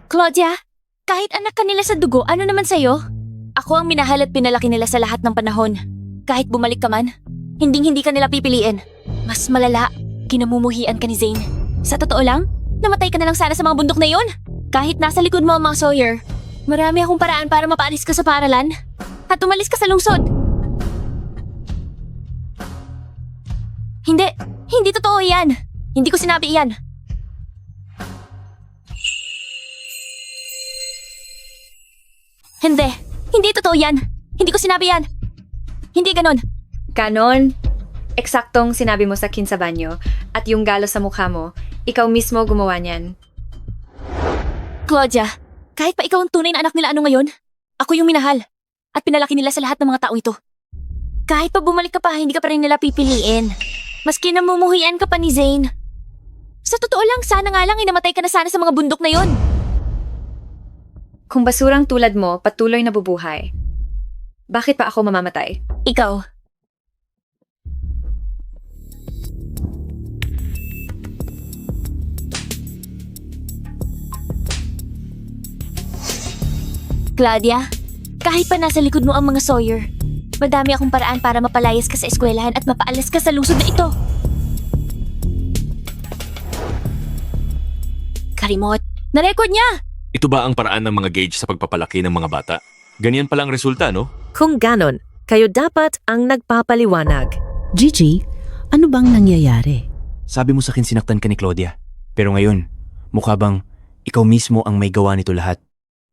Claudia, kahit anak ka nila sa dugo, ano naman sa'yo? Ako ang minahal at pinalaki nila sa lahat ng panahon. Kahit bumalik ka man, hindi ka nila pipiliin. Mas malala, kinamumuhian ka ni Zane. Sa totoo lang, namatay ka na lang sana sa mga bundok na yon. Kahit nasa likod mo ang mga Sawyer, marami akong paraan para mapaalis ka sa paaralan at umalis ka sa lungsod. Hindi totoo yan. Hindi ko sinabi iyan. Hindi totoo yan. Hindi ko sinabi yan. Hindi ganon. Ganon? Eksaktong sinabi mo sa kinsabanyo at yung galos sa mukha mo, ikaw mismo gumawa niyan. Claudia, kahit pa ikaw ang tunay na anak nila ano ngayon, ako yung minahal at pinalaki nila sa lahat ng mga tao ito. Kahit pa bumalik ka pa, hindi ka pa rin nila pipiliin. Maski namumuhian ka pa ni Zane. Sa totoo lang, sana nga lang inamatay ka na sana sa mga bundok na yon. Kung basurang tulad mo patuloy na bubuhay, bakit pa ako mamamatay? Ikaw. Claudia, kahit pa nasa likod mo ang mga Sawyer, madami akong paraan para mapalayas ka sa eskwelahan at mapaalas ka sa lungsod na ito. Karimot, na-record niya! Ito ba ang paraan ng mga Gage sa pagpapalaki ng mga bata? Ganyan palang resulta, no? Kung ganon, kayo dapat ang nagpapaliwanag. Gigi, ano bang nangyayari? Sabi mo sa akin sinaktan ka ni Claudia. Pero ngayon, mukha bang ikaw mismo ang may gawa nito lahat?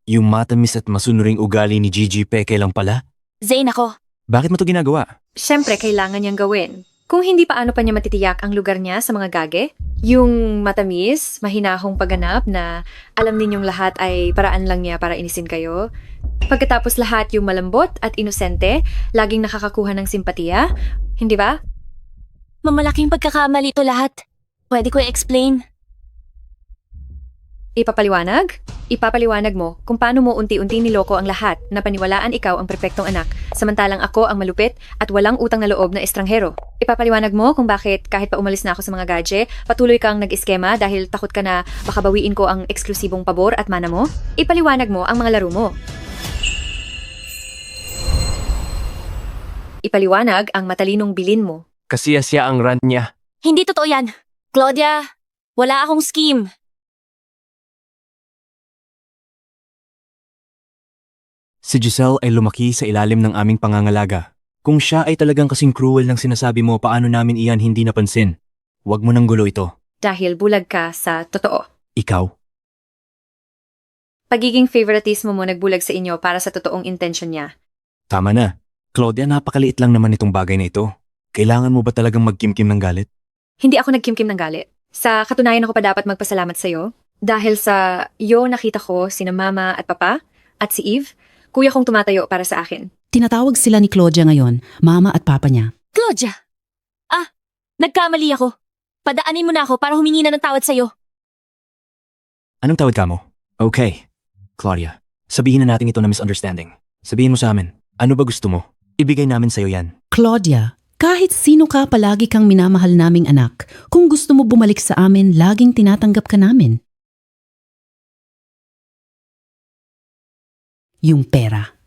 Yung matamis at masunuring ugali ni Gigi peke lang pala? Zane ako. Bakit mo to ginagawa? Siyempre, kailangan niyang gawin. Kung hindi paano pa niya matitiyak ang lugar niya sa mga gage? Yung matamis, mahinahong pagganap na alam ninyong lahat ay paraan lang niya para inisin kayo. Pagkatapos lahat yung malambot at inosente, laging nakakakuha ng simpatiya. Hindi ba? Mamalaking pagkakamali ito lahat. Pwede ko i-explain. Ipapaliwanag? Ipapaliwanag mo kung paano mo unti-unti niloko ang lahat na paniwalaan ikaw ang perpektong anak, samantalang ako ang malupit at walang utang na loob na estranghero. Ipapaliwanag mo kung bakit kahit pa umalis na ako sa mga gadget, patuloy kang nag-iskema dahil takot ka na baka bawiin ko ang eksklusibong pabor at mana mo. Ipaliwanag mo ang mga laro mo. Ipaliwanag ang matalinong bilin mo. Kasi siya ang rant niya. Hindi totoo yan. Claudia, wala akong scheme. Si Giselle ay lumaki sa ilalim ng aming pangangalaga. Kung siya ay talagang kasing cruel ng sinasabi mo, paano namin iyan hindi napansin? Huwag mo nang gulo ito. Dahil bulag ka sa totoo. Ikaw? Pagiging favoritismo mo nagbulag sa inyo para sa totoong intensyon niya. Tama na. Claudia, napakaliit lang naman itong bagay na ito. Kailangan mo ba talagang magkimkim ng galit? Hindi ako nagkimkim ng galit. Sa katunayan ako pa dapat magpasalamat sa'yo. Dahil sa iyo nakita ko sina mama at papa at si Eve, kuya kong tumatayo para sa akin. Tinatawag sila ni Claudia ngayon, mama at papa niya. Claudia! Nagkamali ako. Padaanin mo na ako para humingi na ng tawad sa'yo. Anong tawad ka mo? Okay. Claudia, sabihin na natin ito na misunderstanding. Sabihin mo sa amin, ano ba gusto mo? Ibigay namin sa'yo yan. Claudia, kahit sino ka palagi kang minamahal naming anak, kung gusto mo bumalik sa amin, laging tinatanggap ka namin. Yung pera.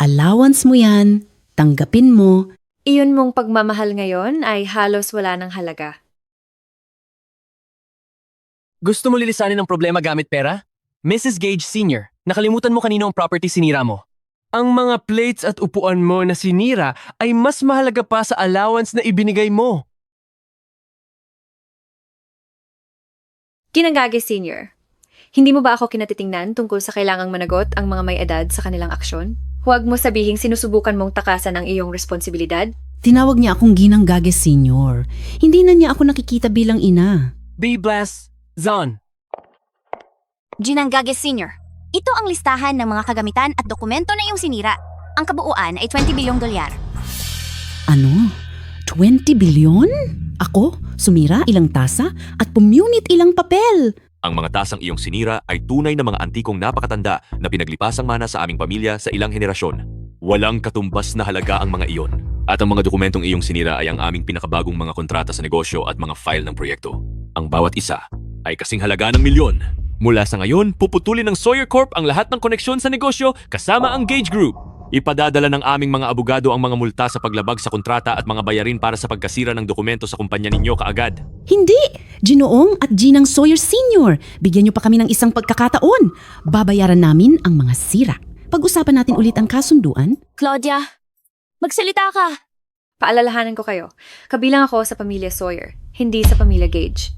Allowance mo yan, tanggapin mo. Iyon mong pagmamahal ngayon ay halos wala ng halaga. Gusto mo lilisanin ang problema gamit pera? Mrs. Gage Sr., nakalimutan mo kanino ang property sinira mo. Ang mga plates at upuan mo na sinira ay mas mahalaga pa sa allowance na ibinigay mo. Ginangage Senior, hindi mo ba ako kinatitingnan tungkol sa kailangang managot ang mga may edad sa kanilang aksyon? Huwag mo sabihing sinusubukan mong takasan ang iyong responsibilidad. Tinawag niya akong Ginang Gage Senior. Hindi na niya ako nakikita bilang ina. Be blessed, Zon. Ginang Gage Sr. Ito ang listahan ng mga kagamitan at dokumento na iyong sinira. Ang kabuuan ay 20 bilyong dolyar. Ano? 20 bilyon? Ako? Sumira ilang tasa at pumunit ilang papel. Ang mga tasang iyong sinira ay tunay na mga antikong napakatanda na pinaglipasang mana sa aming pamilya sa ilang henerasyon. Walang katumbas na halaga ang mga iyon. At ang mga dokumentong iyong sinira ay ang aming pinakabagong mga kontrata sa negosyo at mga file ng proyekto. Ang bawat isa ay kasing halaga ng milyon. Mula sa ngayon, puputulin ng Sawyer Corp ang lahat ng koneksyon sa negosyo kasama ang Gage Group. Ipadadala ng aming mga abogado ang mga multa sa paglabag sa kontrata at mga bayarin para sa pagkasira ng dokumento sa kumpanya ninyo kaagad. Hindi! Ginoong at Ginang Sawyer Sr. Bigyan niyo pa kami ng isang pagkakataon. Babayaran namin ang mga sira. Pag-usapan natin ulit ang kasunduan. Claudia, magsalita ka. Paalalahanan ko kayo, kabilang ako sa pamilya Sawyer, hindi sa pamilya Gage.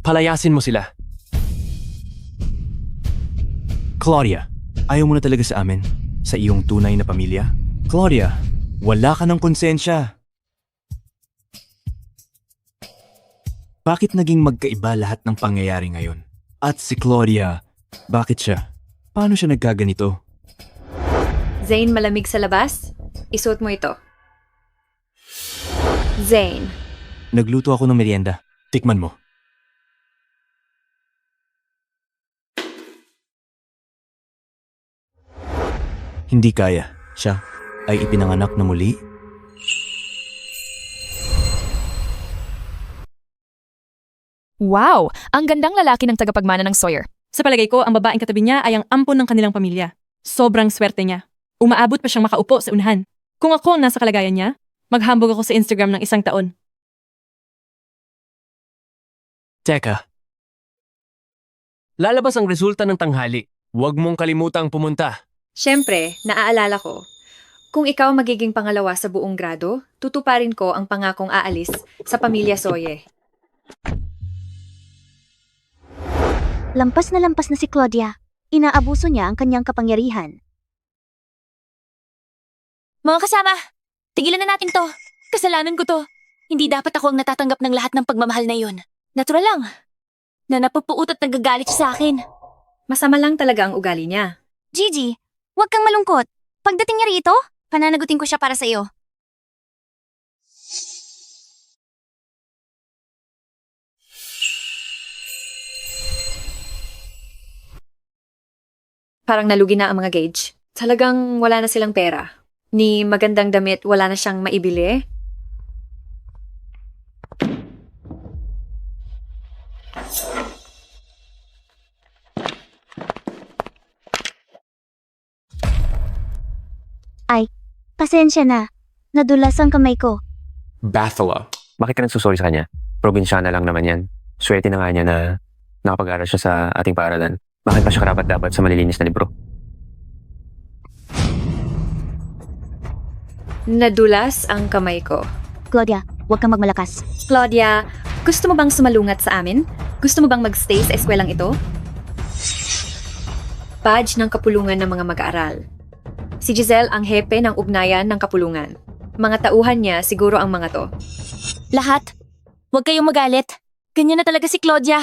Palayasin mo sila. Claudia, ayaw mo na talaga sa amin? Sa iyong tunay na pamilya? Claudia, wala ka ng konsensya. Bakit naging magkaiba lahat ng pangyayari ngayon? At si Claudia, bakit siya? Paano siya nagkaganito? Zane, malamig sa labas? Isuot mo ito. Zane. Nagluto ako ng merienda. Tikman mo. Hindi kaya. Siya ay ipinanganak na muli. Wow! Ang gandang lalaki ng tagapagmana ng Sawyer. Sa palagay ko, ang babaeng katabi niya ay ang ampon ng kanilang pamilya. Sobrang swerte niya. Umaabot pa siyang makaupo sa unahan. Kung ako ang nasa kalagayan niya, maghambog ako sa Instagram ng 1 taon. Teka. Lalabas ang resulta ng tanghali. Huwag mong kalimutang pumunta. Siyempre, naaalala ko, kung ikaw magiging pangalawa sa buong grado, tutuparin ko ang pangakong aalis sa pamilya Soye. Lampas na si Claudia. Inaabuso niya ang kanyang kapangyarihan. Mga kasama, tigilan na natin to. Kasalanan ko to. Hindi dapat ako ang natatanggap ng lahat ng pagmamahal na yun. Natural lang. Na napupuot at nagagalit siya sa akin. Masama lang talaga ang ugali niya. Gigi, huwag kang malungkot. Pagdating niya rito, pananagutin ko siya para sa iyo. Parang nalugi na ang mga Gage. Talagang wala na silang pera. Ni magandang damit, wala na siyang maibili. Ay, pasensya na. Nadulas ang kamay ko. Bathala. Bakit ka nagsusorry sa kanya? Probinsyana lang naman yan. Swerte na nga niya na nakapag-aral siya sa ating paaralan. Bakit pa siya karapat-dapat sa malilinis na libro? Nadulas ang kamay ko. Claudia, huwag kang magmalakas. Claudia, gusto mo bang sumalungat sa amin? Gusto mo bang magstay sa eskwelang ito? Badge ng kapulungan ng mga mag-aaral. Si Giselle ang hepe ng ugnayan ng kapulungan. Mga tauhan niya siguro ang mga to. Lahat. Huwag kayong magalit. Ganyan na talaga si Claudia.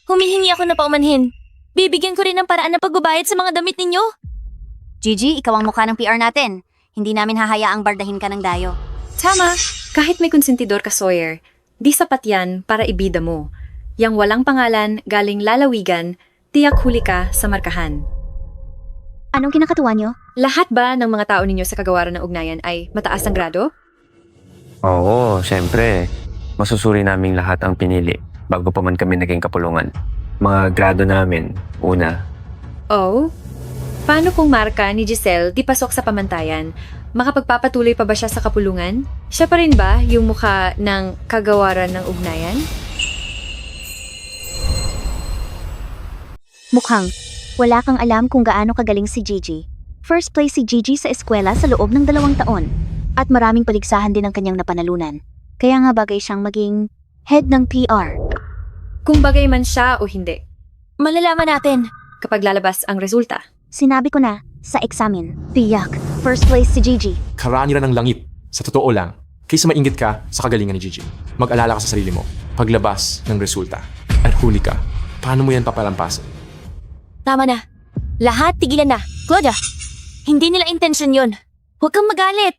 Humihingi ako na paumanhin. Bibigyan ko rin ng paraan ng pagbabayad sa mga damit ninyo. Gigi, ikaw ang mukha ng PR natin. Hindi namin hahayaang bardahin ka ng dayo. Tama, kahit may konsentidor ka, Sawyer, di sapat yan para ibida mo. Yang walang pangalan, galing lalawigan, tiyak huli ka sa markahan. Anong kinakatuwa nyo? Lahat ba ng mga tao ninyo sa kagawaran ng ugnayan ay mataas ang grado? Oo, syempre. Masusuri naming lahat ang pinili bago pa man kami naging kapulungan. Mga grado namin, una. Oh? Paano kung marka ni Giselle di pasok sa pamantayan? Makapagpapatuloy pa ba siya sa kapulungan? Siya pa rin ba yung mukha ng kagawaran ng ugnayan? Mukhang wala kang alam kung gaano kagaling si Gigi. First place si Gigi sa eskwela sa loob ng 2 taon. At maraming paligsahan din ang kanyang napanalunan. Kaya nga bagay siyang maging head ng PR. Kung bagay man siya o hindi. Malalaman natin. Kapag lalabas ang resulta. Sinabi ko na, sa examen. Tiyak, first place si Gigi. Karani ng langit. Sa totoo lang, kaysa mainggit ka sa kagalingan ni Gigi. Mag-alala ka sa sarili mo. Paglabas ng resulta at huli ka, paano mo yan papalampasin? Tama na. Lahat tigilan na. Claudia, hindi nila intention yun. Huwag kang magalit.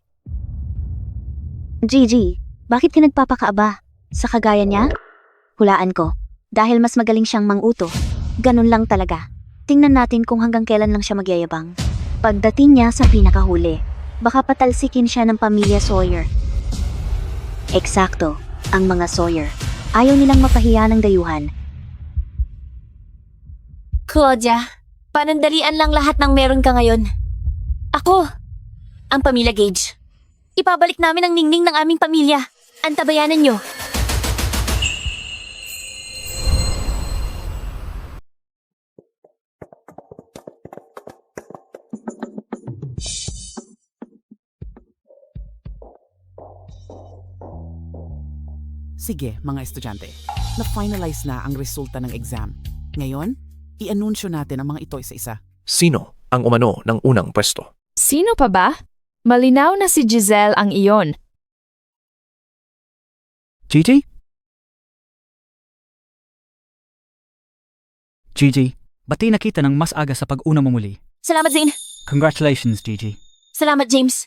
Gigi, bakit ka nagpapakaaba? Sa kagaya niya? Hulaan ko. Dahil mas magaling siyang manguto. Ganun lang talaga. Tingnan natin kung hanggang kailan lang siya magyayabang. Pagdating niya sa pinakahuli, baka patalsikin siya ng pamilya Sawyer. Eksakto, ang mga Sawyer. Ayaw nilang mapahiya ng dayuhan. Claudia, panandalian lang lahat ng meron ka ngayon. Ako, ang pamilya Gage. Ipabalik namin ang ningning ng aming pamilya. Antabayanan nyo. Sige, mga estudyante, na-finalize na ang resulta ng exam. Ngayon, i-anunsyo natin ang mga ito isa-isa. Sino ang umano ng unang pwesto? Sino pa ba? Malinaw na si Giselle ang iyon. Gigi? Gigi, bati nakita ng mas aga sa pag-una mo muli. Salamat, Zane. Congratulations, Gigi. Salamat, James.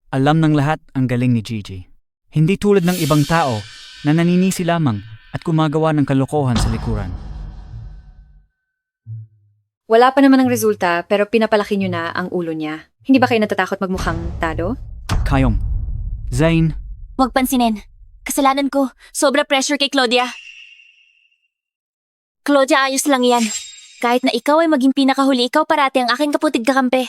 Alam ng lahat ang galing ni Gigi. Hindi tulad ng ibang tao na naninisi lamang at gumagawa ng kalokohan sa likuran. Wala pa naman ang resulta pero pinapalaki nyo na ang ulo niya. Hindi ba kayo natatakot magmukhang tado? Kayong. Zane. Huwag pansinin. Kasalanan ko. Sobra pressure kay Claudia. Claudia, ayos lang yan. Kahit na ikaw ay maging pinakahuli, ikaw parati ang aking kaputid kakampi.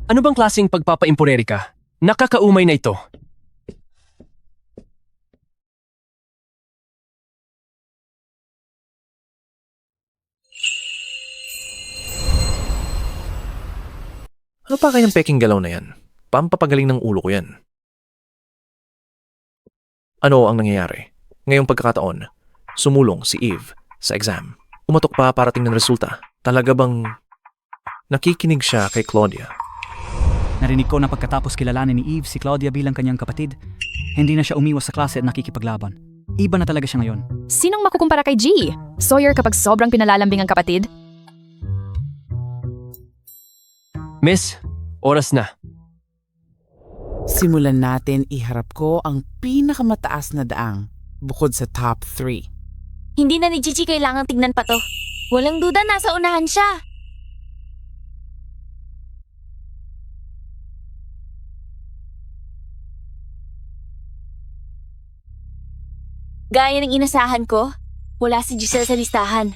Ano bang klaseng pagpapaimpureri ka? Nakakaumay na ito. Ano pa kayang peking galaw na yan? Pampapagaling ng ulo ko yan. Ano ang nangyayari? Ngayong pagkakataon, sumulong si Eve sa exam. Umatok pa para tingnan resulta. Talaga bang nakikinig siya kay Claudia? Narinig ko na pagkatapos kilalanin ni Eve si Claudia bilang kanyang kapatid, hindi na siya umiwas sa klase at nakikipaglaban. Iba na talaga siya ngayon. Sinong makukumpara kay G? Sawyer kapag sobrang pinalalambing ang kapatid? Miss, oras na. Simulan natin iharap ko ang pinakamataas na daang bukod sa top 3. Hindi na ni Gigi kailangang tignan pa to. Walang duda, nasa unahan siya. Gaya ng inasahan ko, wala si Giselle sa listahan.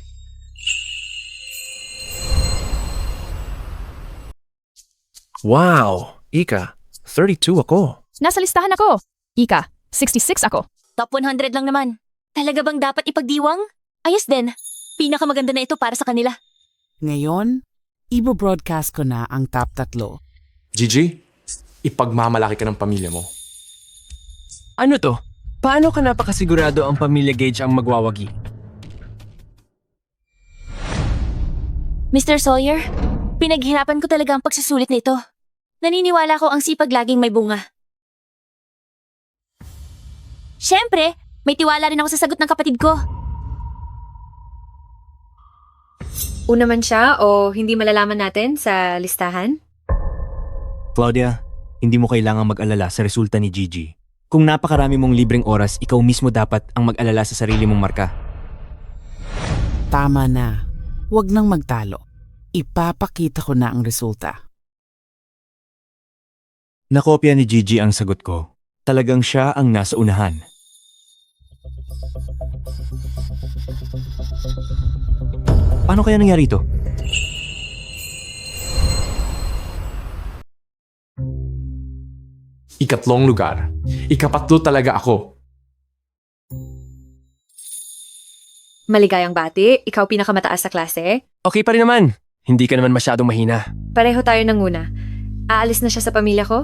Wow! Ika, 32 ako. Nasa listahan ako. Ika, 66 ako. Top 100 lang naman. Talaga bang dapat ipagdiwang? Ayos din. Pinakamaganda na ito para sa kanila. Ngayon, ibo-broadcast ko na ang top 3. Gigi, ipagmamalaki ka ng pamilya mo. Ano to? Paano ka napakasigurado ang pamilya Gage ang magwawagi? Mr. Sawyer, pinaghirapan ko talaga ang pagsusulit nito. Naniniwala ko ang sipag laging may bunga. Siyempre, may tiwala rin ako sa sagot ng kapatid ko. Una man siya o hindi malalaman natin sa listahan? Claudia, hindi mo kailangang mag-alala sa resulta ni Gigi. Kung napakarami mong libreng oras, ikaw mismo dapat ang mag-alala sa sarili mong marka. Tama na. Huwag nang magtalo. Ipapakita ko na ang resulta. Nakopya ni Gigi ang sagot ko. Talagang siya ang nasa unahan. Paano kaya nangyari ito? Ikatlong lugar. Ikapatlo talaga ako. Maligayang bati, ikaw pinakamataas sa klase. Okay pa rin naman. Hindi ka naman masyadong mahina. Pareho tayo nanguna. Aalis na siya sa pamilya ko?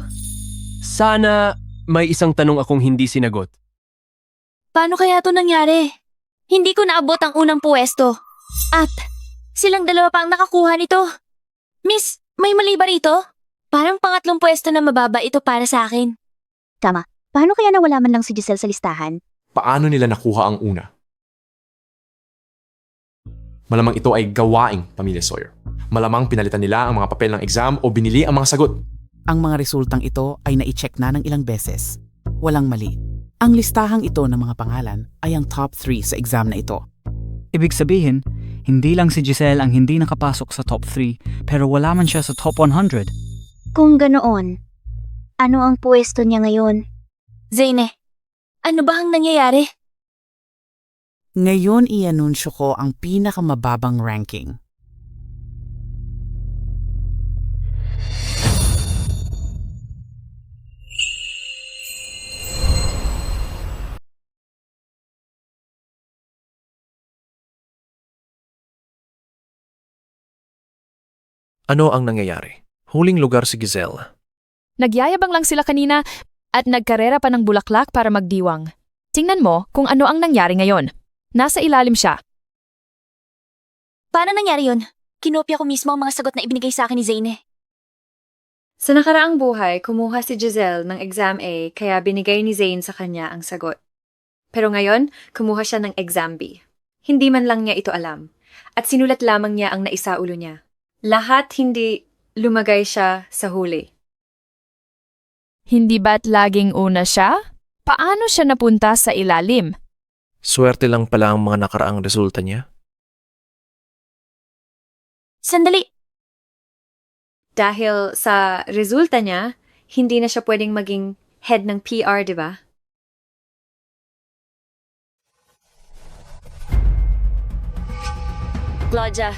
Sana may isang tanong akong hindi sinagot. Paano kaya ito nangyari? Hindi ko naabot ang unang puwesto. At silang dalawa pa ang nakakuha nito. Miss, may mali ba rito? Parang pangatlong pwesto na mababa ito para sa akin. Tama. Paano kaya nawala man lang si Giselle sa listahan? Paano nila nakuha ang una? Malamang ito ay gawaing pamilya Sawyer. Malamang pinalitan nila ang mga papel ng exam o binili ang mga sagot. Ang mga resultang ito ay na-check na ng ilang beses. Walang mali. Ang listahang ito ng mga pangalan ay ang top 3 sa exam na ito. Ibig sabihin, hindi lang si Giselle ang hindi nakapasok sa top 3 pero wala man siya sa top 100. Kung ganoon, ano ang pwesto niya ngayon? Zayne, ano ba ang nangyayari? Ngayon i-anunsyo ko ang pinakamababang ranking. Ano ang nangyayari? Huling lugar si Giselle. Nagyayabang lang sila kanina at nagkarera pa ng bulaklak para magdiwang. Tingnan mo kung ano ang nangyari ngayon. Nasa ilalim siya. Paano nangyari yun? Kinopya ko mismo ang mga sagot na ibinigay sa akin ni Zayne. Sa nakaraang buhay, kumuha si Giselle ng exam A kaya binigay ni Zane sa kanya ang sagot. Pero ngayon, kumuha siya ng exam B. Hindi man lang niya ito alam. At sinulat lamang niya ang naisaulo niya. Lahat hindi lumagay siya sa huli. Hindi ba't laging una siya? Paano siya napunta sa ilalim? Swerte lang pala ang mga nakaraang resulta niya. Sandali! Dahil sa resulta niya, hindi na siya pwedeng maging head ng PR, di ba? Claudia,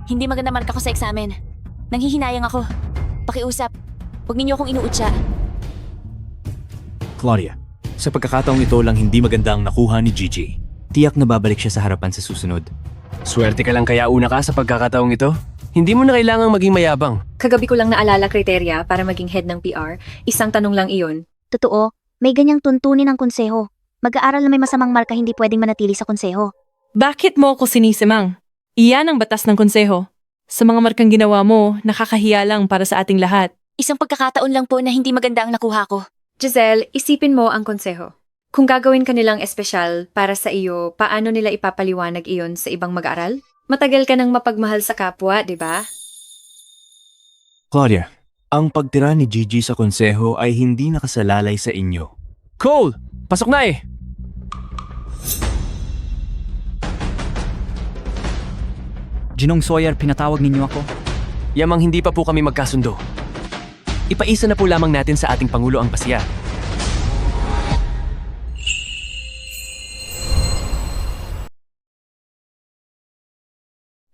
hindi maganda marka ko sa eksamen. Nanghihinayang ako. Pakiusap. Huwag ninyo akong inuutya. Claudia, sa pagkakataong ito lang hindi maganda ang nakuha ni Gigi. Tiyak na babalik siya sa harapan sa susunod. Swerte ka lang kaya una ka sa pagkakataong ito? Hindi mo na kailangang maging mayabang. Kagabi ko lang naalala kriteria para maging head ng PR. Isang tanong lang iyon. Totoo, may ganyang tuntunin ng konseho. Mag-aaral na may masamang marka hindi pwedeng manatili sa konseho. Bakit mo ako sinisimang? Iyan ang batas ng konseho. Sa mga markang ginawa mo, nakakahiya lang para sa ating lahat. Isang pagkakataon lang po na hindi maganda ang nakuha ko. Giselle, isipin mo ang konseho. Kung gagawin ka nilang espesyal para sa iyo, paano nila ipapaliwanag iyon sa ibang mag-aaral? Matagal ka nang mapagmahal sa kapwa, di ba? Claudia, ang pagtira ni Gigi sa konseho ay hindi nakasalalay sa inyo. Cole! Pasok na eh! Ginong Sawyer, pinatawag ninyo ako? Yamang hindi pa po kami magkasundo. Ipaisa na po lamang natin sa ating Pangulo ang pasya.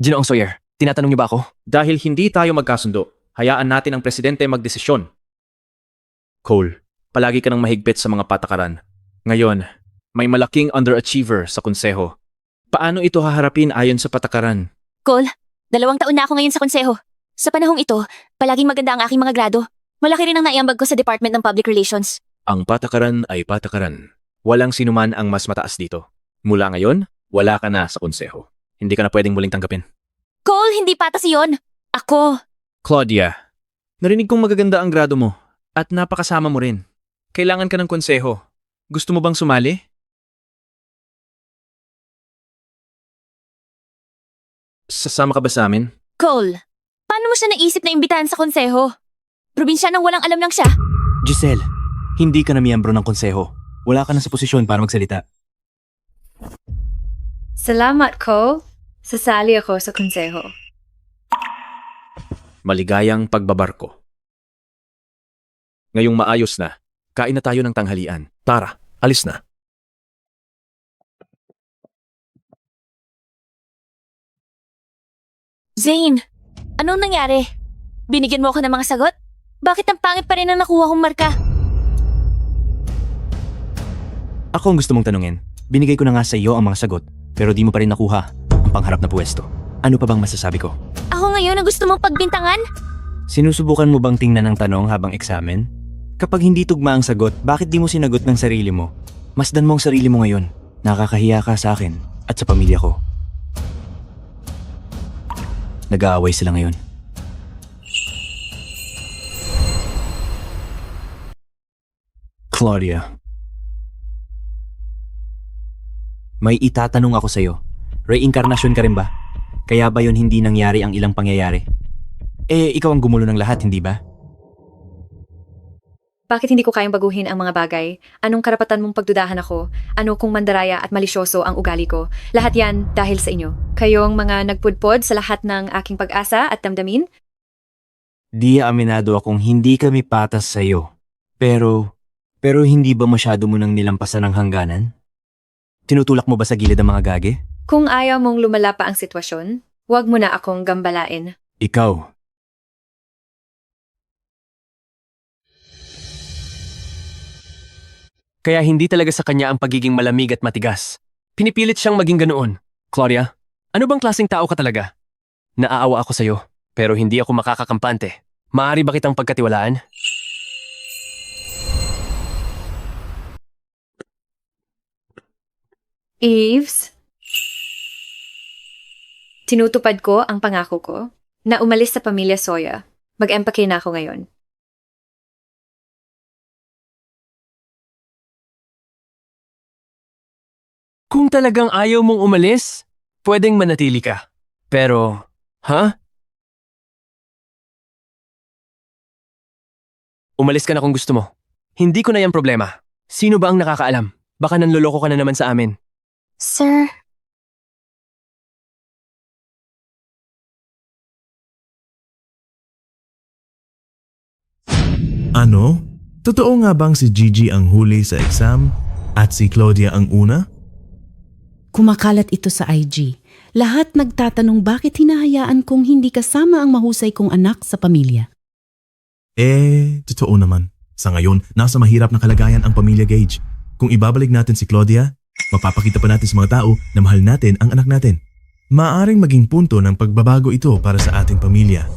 Ginoong Sawyer, tinatanong niyo ba ako? Dahil hindi tayo magkasundo, Hayaan natin ang presidente magdesisyon. Cole, palagi ka nang mahigpit sa mga patakaran. Ngayon, may malaking underachiever sa konseho. Paano ito haharapin ayon sa patakaran? Cole, 2 taon na ako ngayon sa konseho. Sa panahong ito, palaging maganda ang aking mga grado. Malaki rin ang naiambag ko sa Department ng Public Relations. Ang patakaran ay patakaran. Walang sinuman ang mas mataas dito. Mula ngayon, wala ka na sa konseho. Hindi ka na pwedeng muling tanggapin. Cole, hindi patas iyon. Ako. Claudia, narinig kong magaganda ang grado mo at napakasama mo rin. Kailangan ka ng konseho. Gusto mo bang sumali? Sasama ka ba sa amin? Cole, paano mo siya naisip na imbitahan sa konseho? Probinsya nang walang alam lang siya. Giselle, hindi ka na miyembro ng konseho. Wala ka na sa posisyon para magsalita. Salamat, Cole. Sasali ako sa konseho. Maligayang pagbabarko. Ngayong maayos na, kain na tayo ng tanghalian. Tara, alis na. Zane, anong nangyari? Binigyan mo ako ng mga sagot? Bakit ang pangit pa rin ang nakuha kong marka? Ako ang gusto mong tanungin. Binigay ko na nga sa iyo ang mga sagot, pero di mo pa rin nakuha ang pangharap na pwesto. Ano pa bang masasabi ko? Ako ngayon ang gusto mong pagbintangan? Sinusubukan mo bang tingnan ang tanong habang eksamen? Kapag hindi tugma ang sagot, bakit di mo sinagot ng sarili mo? Masdan mo ang sarili mo ngayon. Nakakahiya ka sa akin at sa pamilya ko. Nag-aaway sila ngayon. Claudia. May itatanong ako sa'yo. Reincarnation ka rin ba? Kaya ba yun hindi nangyari ang ilang pangyayari? Ikaw ang gumulo ng lahat, hindi ba? Bakit hindi ko kayang baguhin ang mga bagay? Anong karapatan mong pagdudahan ako? Ano kung mandaraya at malisyoso ang ugali ko? Lahat yan dahil sa inyo. Kayong mga nagpudpod sa lahat ng aking pag-asa at damdamin? Di aminado akong hindi kami patas sa'yo. Pero hindi ba masyado mo nang nilampasan ang hangganan? Tinutulak mo ba sa gilid ang mga gage? Kung ayaw mong lumala pa ang sitwasyon, huwag mo na akong gambalain. Ikaw. Kaya hindi talaga sa kanya ang pagiging malamig at matigas. Pinipilit siyang maging ganoon. Claudia, ano bang klaseng tao ka talaga? Naaawa ako sa'yo, pero hindi ako makakakampante. Maaari ba kitang pagkatiwalaan? Eves, tinutupad ko ang pangako ko na umalis sa pamilya Soya. Mag-empake na ako ngayon. Kung talagang ayaw mong umalis, pwedeng manatili ka. Pero, Umalis ka na kung gusto mo. Hindi ko na yan problema. Sino ba ang nakakaalam? Baka nanloloko ka na naman sa amin. Sir, Ano? Totoo nga bang si Gigi ang huli sa exam at si Claudia ang una? Kumakalat ito sa IG. Lahat nagtatanong bakit hinahayaan kong hindi kasama ang mahusay kong anak sa pamilya. Totoo naman. Sa ngayon, nasa mahirap na kalagayan ang pamilya Gage. Kung ibabalik natin si Claudia, mapapakita pa natin sa mga tao na mahal natin ang anak natin. Maaring maging punto ng pagbabago ito para sa ating pamilya.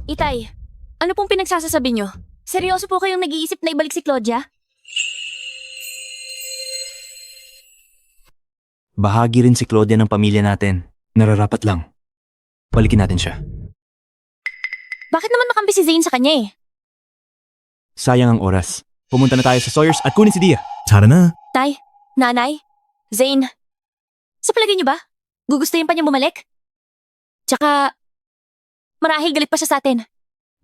Itay, ano pong pinagsasasabi nyo? Seryoso po kayong nag-iisip na ibalik si Claudia? Bahagi rin si Claudia ng pamilya natin. Nararapat lang. Balikin natin siya. Bakit naman makampi si Zane sa kanya eh? Sayang ang oras. Pumunta na tayo sa Sawyers at kunin si Dia. Tara na. Tay, nanay, Zane, sa palagay nyo ba? Gugustuhin pa niya bumalik? Tsaka, marahil galit pa siya sa atin.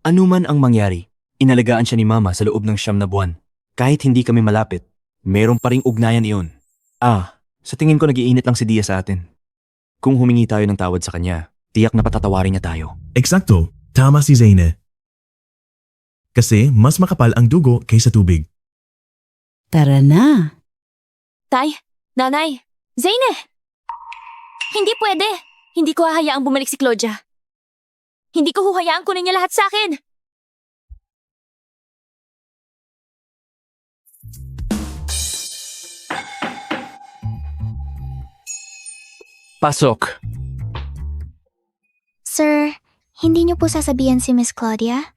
Ano man ang mangyari, inalagaan siya ni Mama sa loob ng 9 na buwan. Kahit hindi kami malapit, meron pa ring ugnayan iyon. Sa tingin ko nag-iinit lang si Dia sa atin. Kung humingi tayo ng tawad sa kanya, tiyak na patatawarin niya tayo. Eksakto. Tama si Zane. Kasi mas makapal ang dugo kaysa tubig. Tara na. Tay, nanay, Zane! Hindi pwede. Hindi ko hahayaang bumalik si Claudia. Hindi ko huhayaan kunin niya lahat sa akin. Pasok. Sir, hindi niyo po sasabihan si Miss Claudia?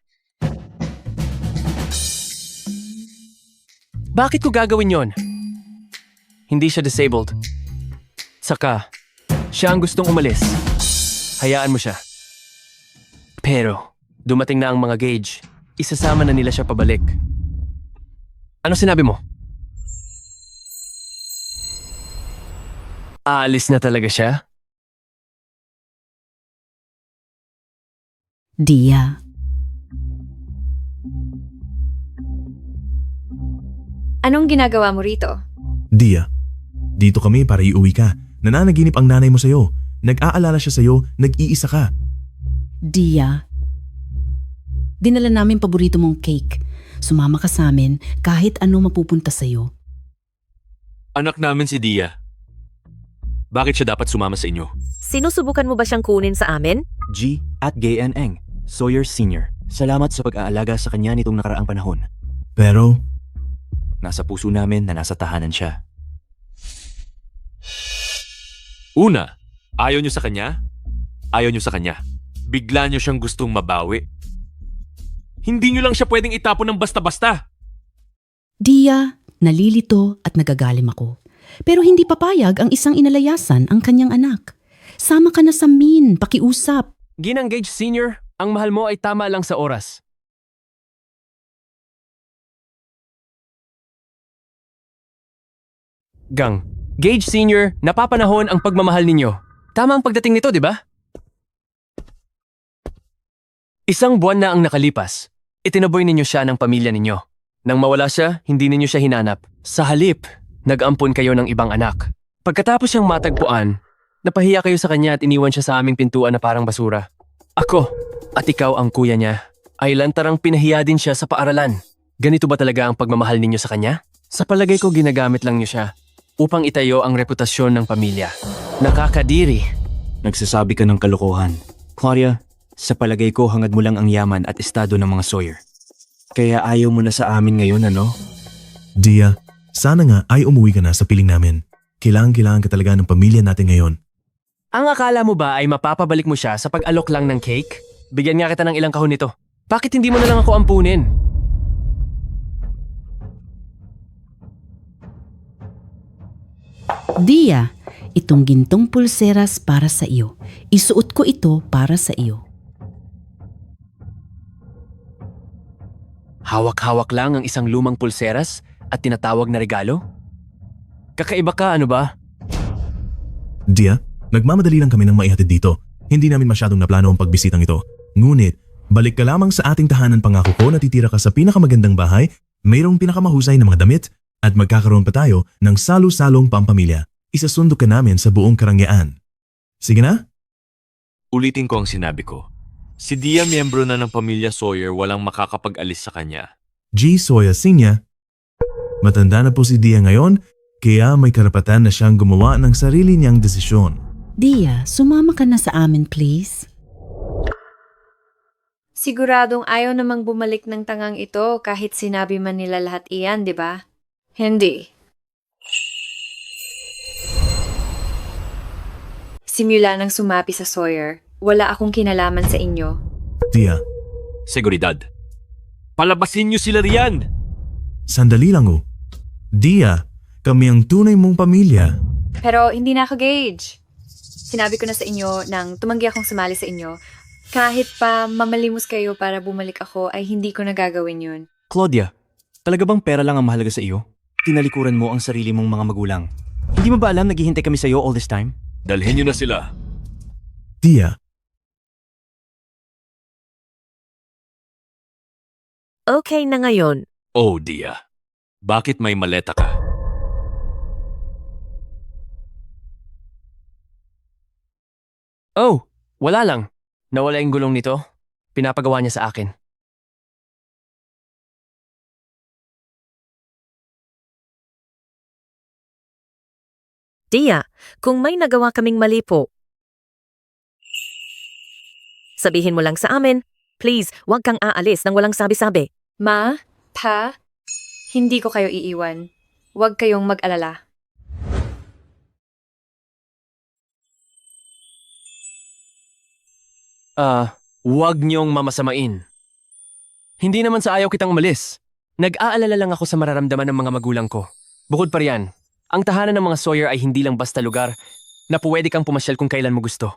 Bakit ko gagawin yon? Hindi siya disabled. Saka, siya ang gustong umalis. Hayaan mo siya. Pero, dumating na ang mga Gage. Isasama na nila siya pabalik. Ano sinabi mo? Aalis na talaga siya? Dia, Anong ginagawa mo rito? Dia, dito kami para iuwi ka. Nananaginip ang nanay mo sa'yo. Nag-aalala siya sa'yo, nag-iisa ka. Dia. Dinala namin paborito mong cake. Sumama ka sa amin kahit ano mapupunta sa'yo. Anak namin si Dia. Bakit siya dapat sumama sa inyo? Sinusubukan mo ba siyang kunin sa amin? G at Gay and Eng, Sawyer Sr. Salamat sa pag-aalaga sa kanya nitong nakaraang panahon. Pero, nasa puso namin na nasa tahanan siya. Una, ayaw nyo sa kanya? Ayaw nyo sa kanya. Bigla nyo siyang gustong mabawi. Hindi nyo lang siya pwedeng itapon ng basta-basta. Dia, nalilito at nagagalim ako. Pero hindi papayag ang isang inalayasan ang kanyang anak. Sama ka na sa Min, pakiusap. Ginang Gage Sr., ang mahal mo ay tama lang sa oras. Gang, Gage Sr., napapanahon ang pagmamahal ninyo. Tama ang pagdating nito, di ba? Isang buwan na ang nakalipas. Itinaboy ninyo siya ng pamilya ninyo. Nang mawala siya, hindi ninyo siya hinanap. Sa halip, nag-ampon kayo ng ibang anak. Pagkatapos siyang matagpuan, napahiya kayo sa kanya at iniwan siya sa aming pintuan na parang basura. Ako, at ikaw ang kuya niya, ay lantarang pinahiya din siya sa paaralan. Ganito ba talaga ang pagmamahal ninyo sa kanya? Sa palagay ko ginagamit lang niyo siya upang itayo ang reputasyon ng pamilya. Nakakadiri. Nagsasabi ka ng kalokohan. Claudia, sa palagay ko hangad mo lang ang yaman at estado ng mga Sawyer. Kaya ayaw mo na sa amin ngayon, ano? Dia, sana nga ay umuwi ka na sa piling namin. Kailangan ka talaga ng pamilya natin ngayon. Ang akala mo ba ay mapapabalik mo siya sa pag-alok lang ng cake? Bigyan nga kita ng ilang kahon nito. Bakit hindi mo na lang ako ampunin? Dia, itong gintong pulseras para sa iyo. Isuot ko ito para sa iyo. Hawak-hawak lang ang isang lumang pulseras at tinatawag na regalo? Kakaiba ka, ano ba? Dia, nagmamadali lang kami ng maihatid dito. Hindi namin masyadong naplano ang pagbisitang ito. Ngunit, balik ka lamang sa ating tahanan, pangako ko na titira ka sa pinakamagandang bahay, mayroong pinakamahusay na mga damit, at magkakaroon pa tayo ng salo-salong pampamilya. Isasundo ka namin sa buong karangyaan. Sige na? Ulitin ko ang sinabi ko. Si Dia miyembro na ng pamilya Sawyer, walang makakapag-alis sa kanya. G. Sawyer Sr. Matanda na po si Dia ngayon, kaya may karapatan na siyang gumawa ng sarili niyang desisyon. Dia, sumama ka na sa amin, please. Siguradong ayaw namang bumalik ng tangang ito kahit sinabi man nila lahat iyan, di ba? Hindi. Simula nang sumapi sa Sawyer, wala akong kinalaman sa inyo. Dia, Seguridad. Palabasin niyo sila riyan! sandali lang oh. Dia, kami ang tunay mong pamilya. Pero hindi na ako Gage. Sinabi ko na sa inyo nang tumanggi akong sumali sa inyo. Kahit pa mamalimos kayo para bumalik ako ay hindi ko nagagawin yun. Claudia, talaga bang pera lang ang mahalaga sa iyo? Tinalikuran mo ang sarili mong mga magulang. Hindi mo ba alam naghihintay kami sa iyo all this time? Dalhin niyo na sila. Dia, Okay na ngayon. Oh, Dia. Bakit may maleta ka? Oh, wala lang. Nawala yung gulong nito. Pinapagawa niya sa akin. Dia, kung may nagawa kaming mali po, Sabihin mo lang sa amin, please, huwag kang aalis nang walang sabi-sabi. Ma, Pa, hindi ko kayo iiwan. Huwag kayong mag-alala. Huwag niyong mamasamain. Hindi naman sa ayaw kitang umalis. Nag-aalala lang ako sa mararamdaman ng mga magulang ko. Bukod pa riyan, ang tahanan ng mga Sawyer ay hindi lang basta lugar na pwede kang pumasyal kung kailan mo gusto.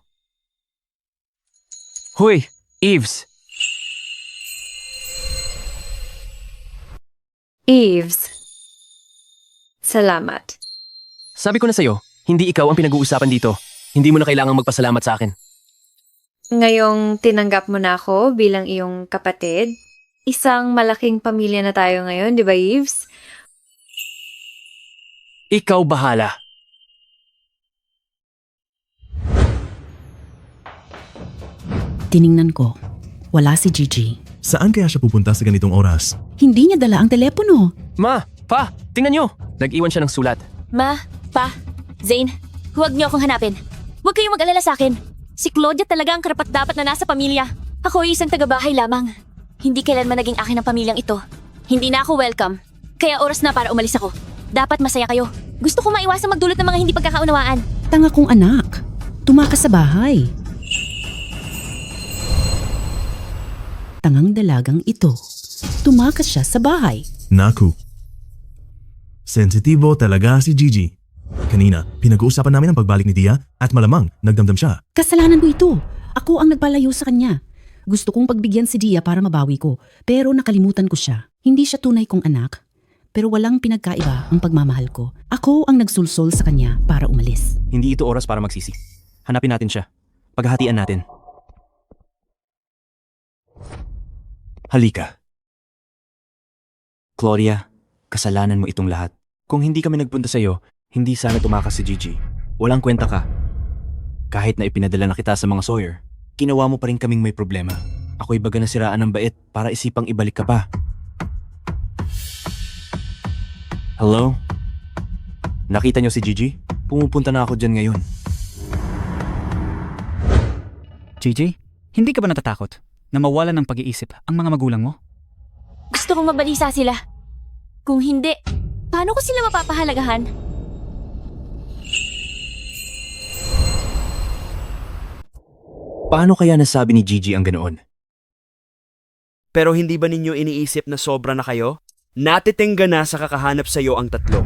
Hoy, Eves! Eves. Salamat. Sabi ko na sa'yo, hindi ikaw ang pinag-uusapan dito. Hindi mo na kailangang magpasalamat sa akin. Ngayong tinanggap mo na ako bilang iyong kapatid, isang malaking pamilya na tayo ngayon, di ba, Eves? Ikaw bahala. Tiningnan ko. Wala si Gigi. Saan kaya siya pupunta sa ganitong oras? Hindi niya dala ang telepono. Ma, Pa, tingnan nyo! Nag-iwan siya ng sulat. Ma, Pa, Zane, huwag niyo akong hanapin. Huwag kayong mag-alala sa akin. Si Claudia talaga ang karapat-dapat na nasa pamilya. Ako ay isang tagabahay lamang. Hindi kailanman naging akin ang pamilyang ito. Hindi na ako welcome. Kaya oras na para umalis ako. Dapat masaya kayo. Gusto ko maiwasang magdulot ng mga hindi pagkakaunawaan. Tanga kong anak. Tumakas sa bahay. Tangang dalagang ito. Tumakas siya sa bahay. Naku. Sensitibo talaga si Gigi. Kanina, pinag-uusapan namin ang pagbalik ni Dia at malamang nagdamdam siya. Kasalanan ko ito. Ako ang nagpalayo sa kanya. Gusto kong pagbigyan si Dia para mabawi ko, pero nakalimutan ko siya. Hindi siya tunay kong anak, pero walang pinagkaiba ang pagmamahal ko. Ako ang nagsulsol sa kanya para umalis. Hindi ito oras para magsisi. Hanapin natin siya. Paghahatian natin. Halika. Claudia, kasalanan mo itong lahat. Kung hindi kami nagpunta sa'yo, hindi sana tumakas si Gigi. Walang kwenta ka. Kahit na ipinadala na kita sa mga Sawyer, ginawa mo pa rin kaming may problema. Ako'y baga nasiraan ng bait para isipang ibalik ka pa. Hello? Nakita niyo si Gigi? Pumupunta na ako dyan ngayon. Gigi, hindi ka ba natatakot na mawalan ng pag-iisip ang mga magulang mo? Gusto kong mabalisa sila. Kung hindi, paano ko sila mapapahalagahan? Paano kaya nasabi ni Gigi ang ganoon? Pero hindi ba ninyo iniisip na sobra na kayo? Natitingga na sa kakahanap sa iyo ang tatlo.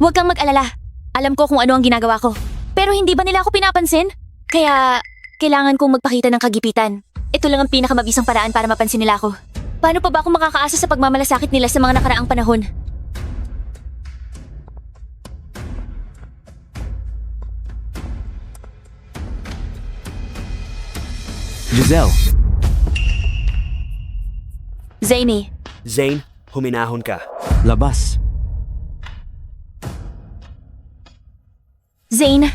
Huwag kang mag-alala. Alam ko kung ano ang ginagawa ko. Pero hindi ba nila ako pinapansin? Kaya, kailangan kong magpakita ng kagipitan. Ito lang ang pinakamabisang paraan para mapansin nila ako. Paano pa ba ako makakaasa sa pagmamalasakit nila sa mga nakaraang panahon? Giselle! Zane. Zane, huminahon ka. Labas. Zane.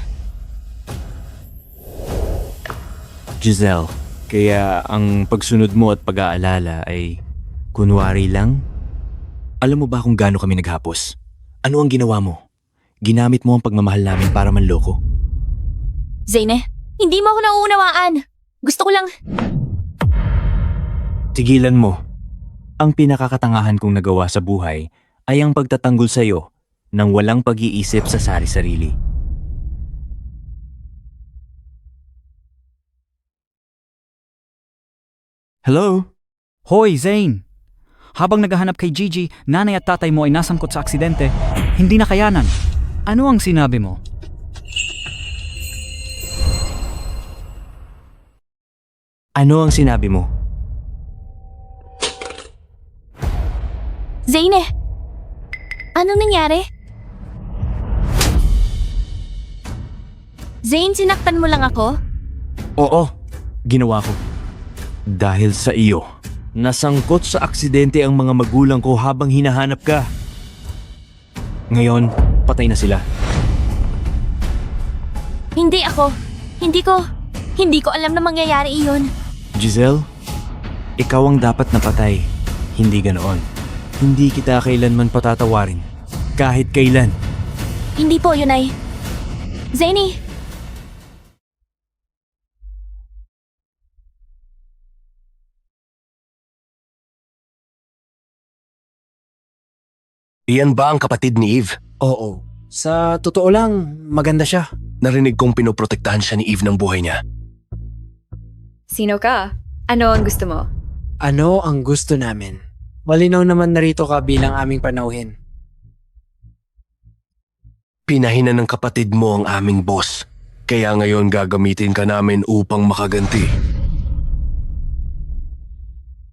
Giselle, kaya ang pagsunod mo at pag-aalala ay kunwari lang? Alam mo ba kung gaano kami naghapos? Ano ang ginawa mo? Ginamit mo ang pagmamahal namin para manloko? Zane, hindi mo ako nauunawaan. Gusto ko lang... Tigilan mo. Ang pinakakatangahan kong nagawa sa buhay ay ang pagtatanggol sa iyo nang walang pag-iisip sa sari-sarili. Hello? Hoy, Zane! Habang naghahanap kay Gigi, nanay at tatay mo ay nasangkot sa aksidente. Hindi nakayanan. Ano ang sinabi mo? Ano ang sinabi mo? Zane! Anong nangyari? Zane, sinaktan mo lang ako? Oo, ginawa ko. Dahil sa iyo, nasangkot sa aksidente ang mga magulang ko habang hinahanap ka. Ngayon, patay na sila. Hindi ako. Hindi ko alam na mangyayari iyon. Giselle, ikaw ang dapat napatay. Hindi ganoon. Hindi kita kailanman patatawarin. Kahit kailan. Hindi po, yun ay... Zane! Iyan ba ang kapatid ni Eve? Oo. Sa totoo lang, maganda siya. Narinig kong pinoprotektahan siya ni Eve ng buhay niya. Sino ka? Ano ang gusto mo? Ano ang gusto namin? Malinaw naman narito ka bilang aming panauhin. Pinahinan ng kapatid mo ang aming boss. Kaya ngayon gagamitin ka namin upang makaganti.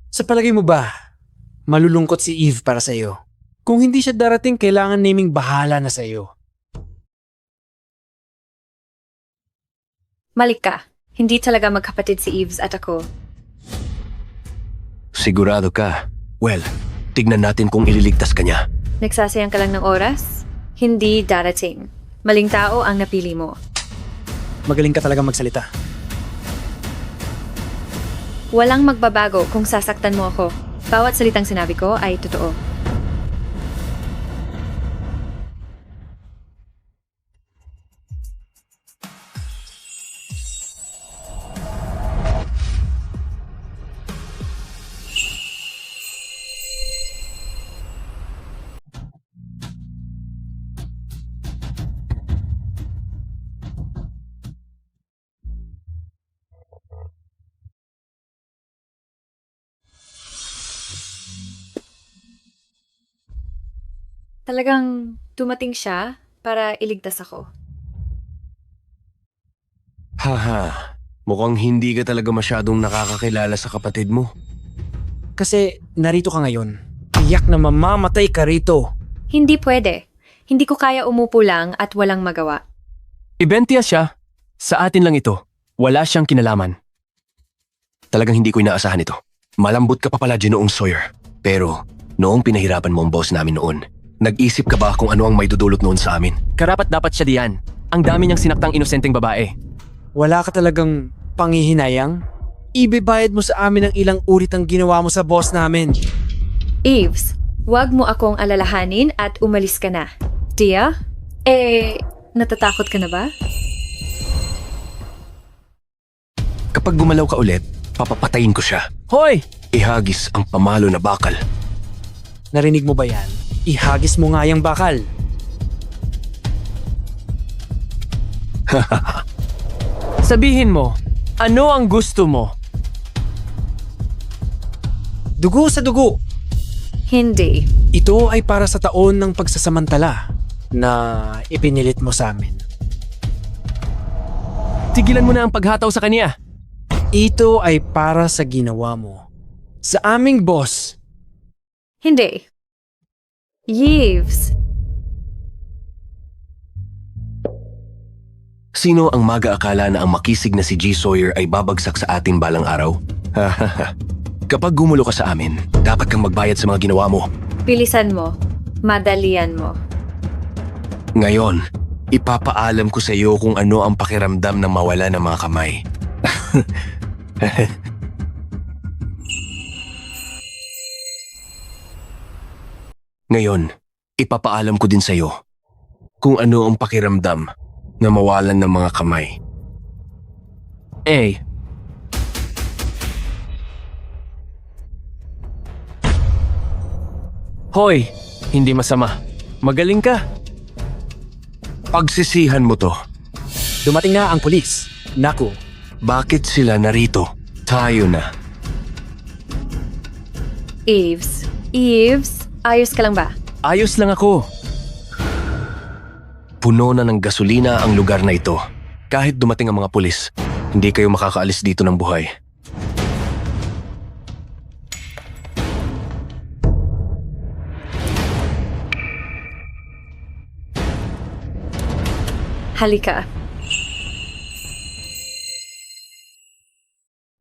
Sa palagay mo ba, malulungkot si Eve para sa iyo? Kung hindi siya darating, kailangan naming bahala na sa iyo. Malik ka. Hindi talaga magkapatid si Eves at ako. Sigurado ka? Well, tignan natin kung ililigtas ka niya. Nagsasayang ka lang ng oras? Hindi darating. Maling tao ang napili mo. Magaling ka talaga magsalita. Walang magbabago kung sasaktan mo ako. Bawat salitang sinabi ko ay totoo. Talagang dumating siya para iligtas ako. Haha, mukhang hindi ka talaga masyadong nakakakilala sa kapatid mo. Kasi narito ka ngayon. Tiyak na mamamatay ka rito. Hindi pwede. Hindi ko kaya umupo lang at walang magawa. Ibentiya siya. Sa atin lang ito. Wala siyang kinalaman. Talagang hindi ko inaasahan ito. Malambot ka pa pala, Ginoong Sawyer. Pero, noong pinahirapan mo ang boss namin noon, nag-isip ka ba kung ano ang may dudulot noon sa amin? Karapat dapat siya diyan. Ang dami niyang sinaktang inosenteng babae. Wala ka talagang panghihinayang? Ibibayad mo sa amin ang ilang ulit ang ginawa mo sa boss namin. Eves, wag mo akong alalahanin at umalis ka na. Tia? Natatakot ka na ba? Kapag gumalaw ka ulit, papapatayin ko siya. Hoy! Ihagis ang pamalo na bakal. Narinig mo ba yan? Ihagis mo nga yung bakal. Sabihin mo, ano ang gusto mo? Dugo sa dugo. Hindi. Ito ay para sa taon ng pagsasamantala na ipinilit mo sa amin. Tigilan mo na ang paghataw sa kanya. Ito ay para sa ginawa mo sa aming boss. Hindi. Yves. Sino ang mag-aakala na ang makisig na si G. Sawyer ay babagsak sa atin balang araw? Kapag gumulo ka sa amin, dapat kang magbayad sa mga ginawa mo. Bilisan mo. Madalian mo. Ngayon, ipapaalam ko sa iyo kung ano ang pakiramdam na mawala ng mga kamay. Ngayon, ipapaalam ko din sa iyo kung ano ang pakiramdam na mawalan ng mga kamay. Hoy, hindi masama. Magaling ka. Pagsisihan mo to. Dumating na ang pulis. Naku. Bakit sila narito? Tayo na. Eves. Eves, ayos ka lang ba? Ayos lang ako. Puno na ng gasolina ang lugar na ito. Kahit dumating ang mga pulis, hindi kayo makakaalis dito ng buhay. Halika.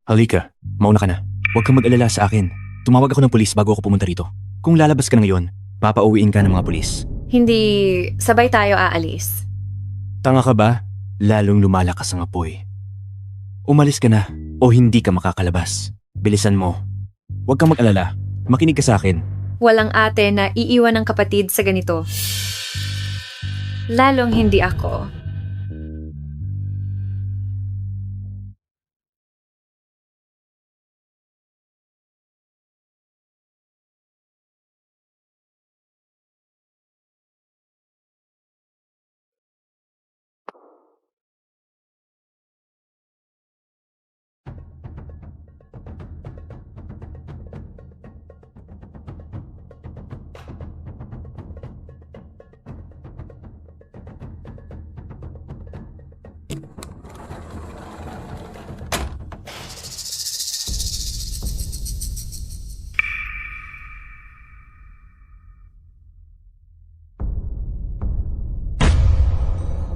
Halika, mauna ka na. Huwag kang mag-alala sa akin. Tumawag ako ng pulis bago ako pumunta rito. Kung lalabas ka na ngayon, papauwiin ka ng mga pulis. Hindi sabay tayo aalis. Tanga ka ba? Lalong lumalakas ang apoy. Umalis ka na o hindi ka makakalabas. Bilisan mo. Huwag kang mag-alala. Makinig ka sa akin. Walang ate na iiwan ng kapatid sa ganito. Lalong hindi ako.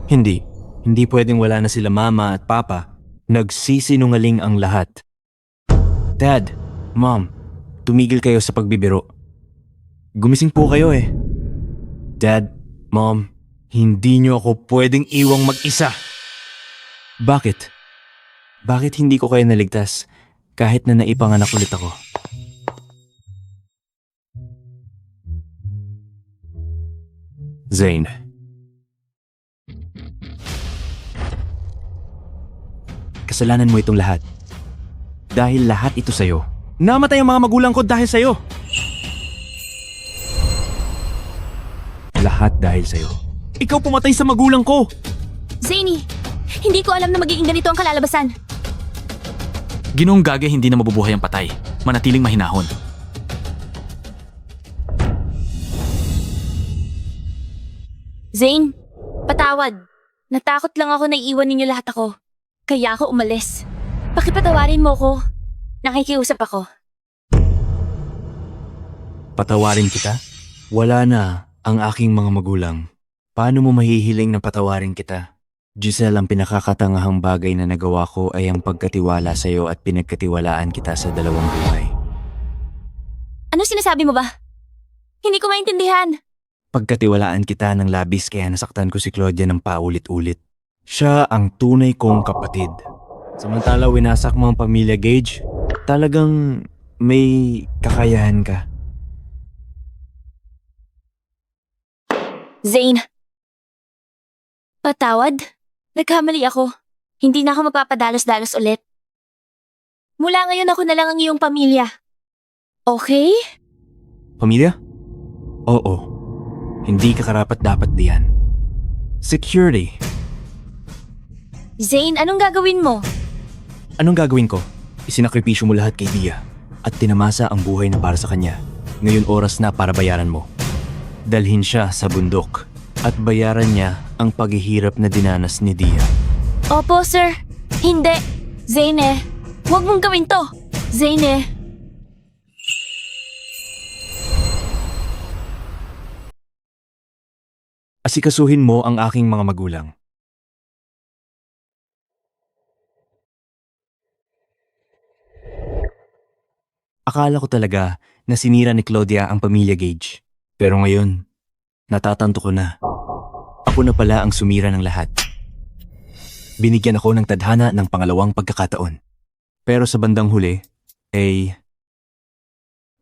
Hindi. Hindi pwedeng wala na sila mama at papa. Nagsisinungaling ang lahat. Dad, Mom, tumigil kayo sa pagbibiro. Gumising po kayo eh. Dad, Mom, hindi niyo ako pwedeng iwang mag-isa. Bakit? Bakit hindi ko kayo naligtas kahit na naipanganak ulit ako? Zane. Kasalanan mo itong lahat. Dahil lahat ito sa'yo. Namatay ang mga magulang ko dahil sa'yo. Lahat dahil sa'yo. Ikaw pumatay sa magulang ko! Zany, hindi ko alam na magiging ganito ang kalalabasan. Ginoong Gage hindi na mabubuhay ang patay. Manatiling mahinahon. Zane, patawad. Natakot lang ako na iiwan ninyo lahat ako. Kaya ako umalis. Pakipatawarin mo ko. Nakikiusap ako. Patawarin kita? Wala na ang aking mga magulang. Paano mo mahihiling na patawarin kita? Giselle, ang pinakakatangahang bagay na nagawa ko ay ang pagkatiwala sa iyo at pinagkatiwalaan kita sa dalawang buhay. Ano sinasabi mo ba? Hindi ko maintindihan. Pagkatiwalaan kita ng labis kaya nasaktan ko si Claudia ng paulit-ulit. Siya ang tunay kong kapatid. Samantala winasak mo ang pamilya Gage, talagang may kakayahan ka. Zane. Patawad? Nagkamali ako. Hindi na ako magpapadalos-dalos ulit. Mula ngayon ako na lang ang iyong pamilya. Okay? Pamilya? Oo. Hindi ka karapat-dapat diyan. Security. Zane, anong gagawin mo? Anong gagawin ko? Isinakripisyo mo lahat kay Dia at tinamasa ang buhay na para sa kanya. Ngayon oras na para bayaran mo. Dalhin siya sa bundok at bayaran niya ang paghihirap na dinanas ni Dia. Opo, sir. Hindi. Zane, huwag mong gawin to. Zane. Asikasuhin mo ang aking mga magulang. Akala ko talaga na sinira ni Claudia ang pamilya Gage. Pero ngayon, natatanto ko na. Ako na pala ang sumira ng lahat. Binigyan ako ng tadhana ng pangalawang pagkakataon. Pero sa bandang huli,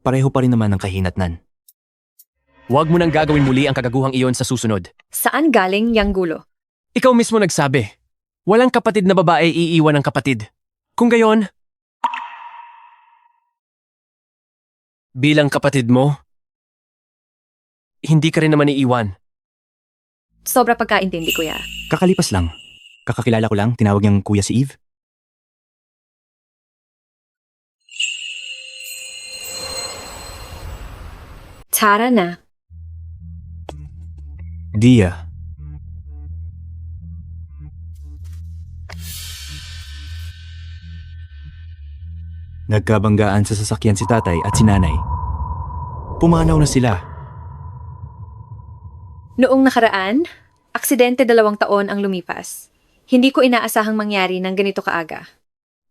pareho pa rin naman ang kahinatnan. Huwag mo nang gagawin muli ang kagaguhang iyon sa susunod. Saan galing yang gulo? Ikaw mismo nagsabi. Walang kapatid na babae iiwan ng kapatid. Kung gayon, bilang kapatid mo, hindi ka rin naman iiwan. Sobra pagkaintindi, kuya. Kakalipas lang. Kakakilala ko lang, tinawag niyang kuya si Eve. Tara na. Dia. Nagkabanggaan sa sasakyan si tatay at si nanay. Pumanaw na sila. Noong nakaraan, aksidente 2 taon ang lumipas. Hindi ko inaasahang mangyari ng ganito kaaga.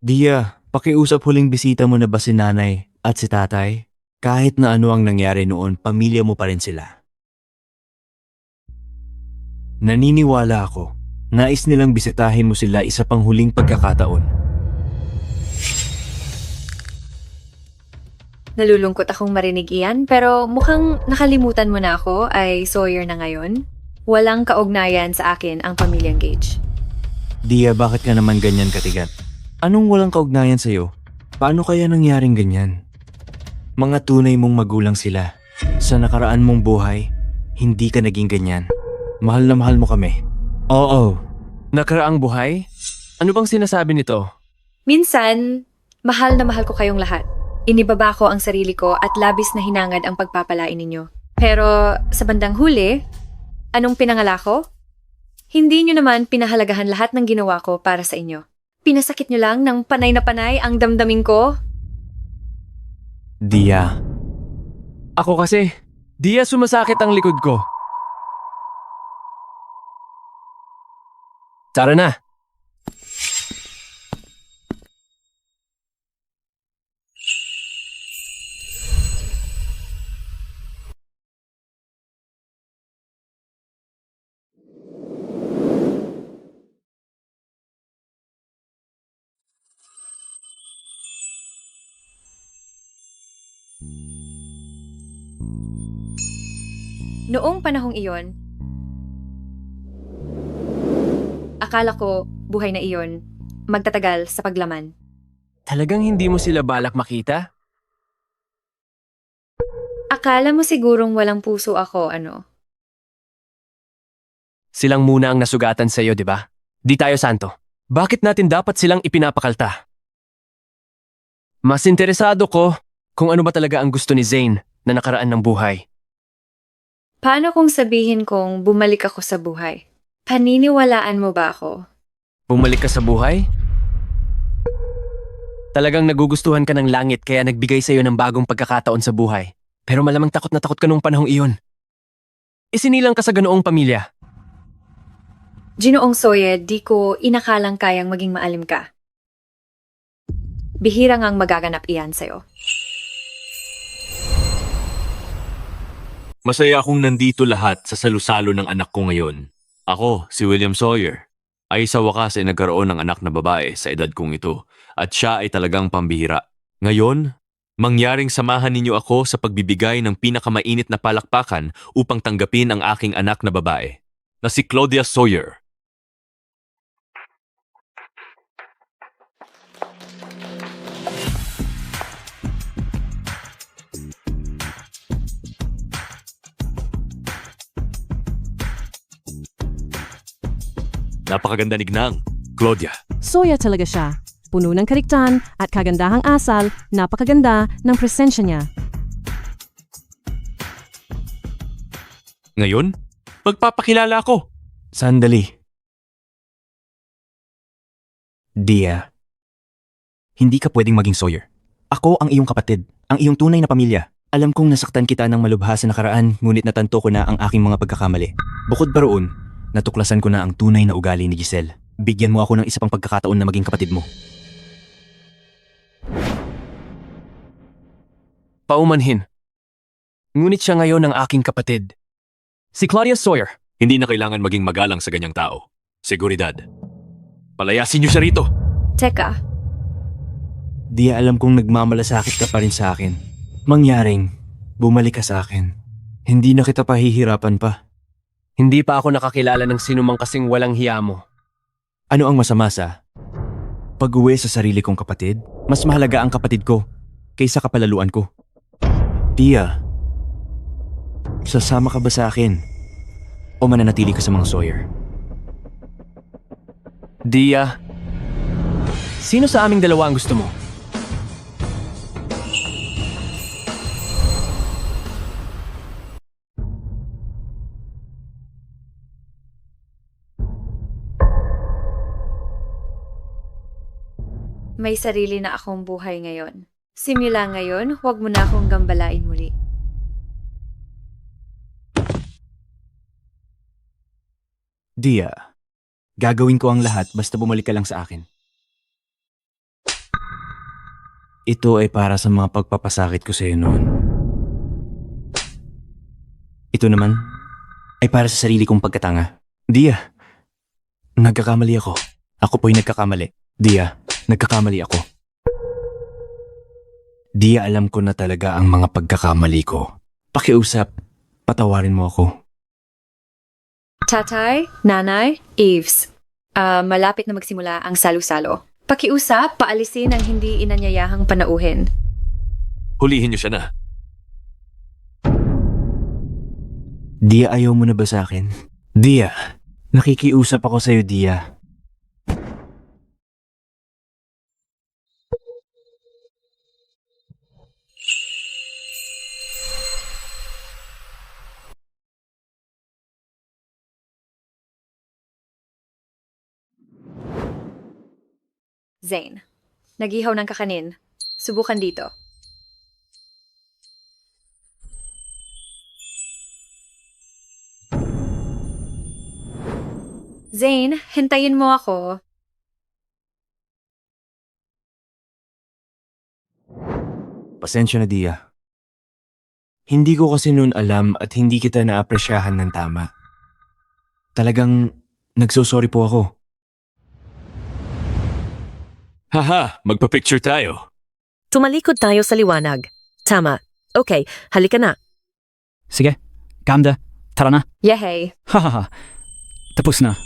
Dia, pakiusap huling bisita mo na ba si nanay at si tatay? Kahit na ano ang nangyari noon, pamilya mo pa rin sila. Naniniwala ako. Nais nilang bisitahin mo sila isa pang huling pagkakataon. Nalulungkot akong marinig iyan, pero mukhang nakalimutan mo na ako ay Sawyer na ngayon. Walang kaugnayan sa akin ang pamilyang Gage. Dia, bakit ka naman ganyan katigat? Anong walang kaugnayan sa'yo? Paano kaya nangyaring ganyan? Mga tunay mong magulang sila. Sa nakaraan mong buhay, hindi ka naging ganyan. Mahal na mahal mo kami. Oo. Nakaraang buhay? Ano bang sinasabi nito? Minsan, mahal na mahal ko kayong lahat. Inibaba ko ang sarili ko at labis na hinangad ang pagpapalain ninyo. Pero sa bandang huli, anong pinangala ko? Hindi nyo naman pinahalagahan lahat ng ginawa ko para sa inyo. Pinasakit nyo lang ng panay na panay ang damdamin ko. Dia. Ako kasi, Dia, sumasakit ang likod ko. Tara na! Noong panahong iyon, akala ko buhay na iyon magtatagal sa paglaman. Talagang hindi mo sila balak makita? Akala mo sigurong walang puso ako, ano? Silang muna ang nasugatan sa'yo, di ba? Di tayo santo. Bakit natin dapat silang ipinapakalta? Mas interesado ko kung ano ba talaga ang gusto ni Zane na nakaraan ng buhay. Paano kung sabihin kong bumalik ako sa buhay? Paniniwalaan mo ba ako? Bumalik ka sa buhay? Talagang nagugustuhan ka ng langit kaya nagbigay sa'yo ng bagong pagkakataon sa buhay. Pero malamang takot na takot ka nung panahong iyon. Isinilang ka sa ganoong pamilya. Ginoong Soye, di ko inakalang kayang maging maalim ka. Bihira ngang magaganap iyan sa'yo. Masaya akong nandito lahat sa salusalo ng anak ko ngayon. Ako, si William Sawyer, ay sa wakas ay nagkaroon ng anak na babae sa edad kong ito at siya ay talagang pambihira. Ngayon, mangyaring samahan ninyo ako sa pagbibigay ng pinakamainit na palakpakan upang tanggapin ang aking anak na babae, na si Claudia Sawyer. Napakaganda ni Gnang, Claudia. Soya talaga siya. Puno ng kariktan at kagandahang asal, napakaganda ng presensya niya. Ngayon, magpapakilala ako. Sandali. Dia, hindi ka pwedeng maging Sawyer. Ako ang iyong kapatid, ang iyong tunay na pamilya. Alam kong nasaktan kita ng malubha sa nakaraan, ngunit natanto ko na ang aking mga pagkakamali. Bukod pa roon, natuklasan ko na ang tunay na ugali ni Giselle. Bigyan mo ako ng isa pang pagkakataon na maging kapatid mo. Paumanhin. Ngunit siya ngayon ang aking kapatid. Si Claudia Sawyer. Hindi na kailangan maging magalang sa ganyang tao. Seguridad. Palayasin niyo siya rito. Teka, Dia, alam kong nagmamalasakit ka pa rin sa akin. Mangyaring, bumalik ka sa akin. Hindi na kita pahihirapan pa. Hindi pa ako nakakilala ng sinumang kasing walang hiya mo. Ano ang masama sa pag-uwi sa sarili kong kapatid? Mas mahalaga ang kapatid ko kaysa kapalaluan ko. Dia, sasama ka ba sa akin? O mananatili ka sa mga Sawyer? Dia, sino sa aming dalawa ang gusto mo? may sarili na akong buhay ngayon. Simula ngayon, huwag mo na akong gambalain muli. Dia, gagawin ko ang lahat basta bumalik ka lang sa akin. Ito ay para sa mga pagpapasakit ko sa iyo noon. Ito naman ay para sa sarili kong pagkatanga. Dia, nagkakamali ako. Ako po'y nagkakamali. Dia, nagkakamali ako. Dia, alam ko na talaga ang mga pagkakamali ko. Pakiusap, patawarin mo ako. Tatay, Nanay, Eves. Malapit na magsimula ang salo-salo. Pakiusap, paalisin ang hindi inanyayahang panauhin. Hulihin niyo siya na. Dia, ayaw mo na ba sa akin? Dia, nakikiusap ako sa'yo, Dia. Zane, nag-ihaw ng kakanin. Subukan dito. Zane, hintayin mo ako. Pasensya na, Dia. Hindi ko kasi noon alam at hindi kita naapresyahan ng tama. Talagang nagsosorry po ako. Haha, magpa-picture tayo. Tumalikod tayo sa liwanag. Tama. Okay, halika na. Sige, Kamda, tara na. Yehey. Hahaha, tapos na.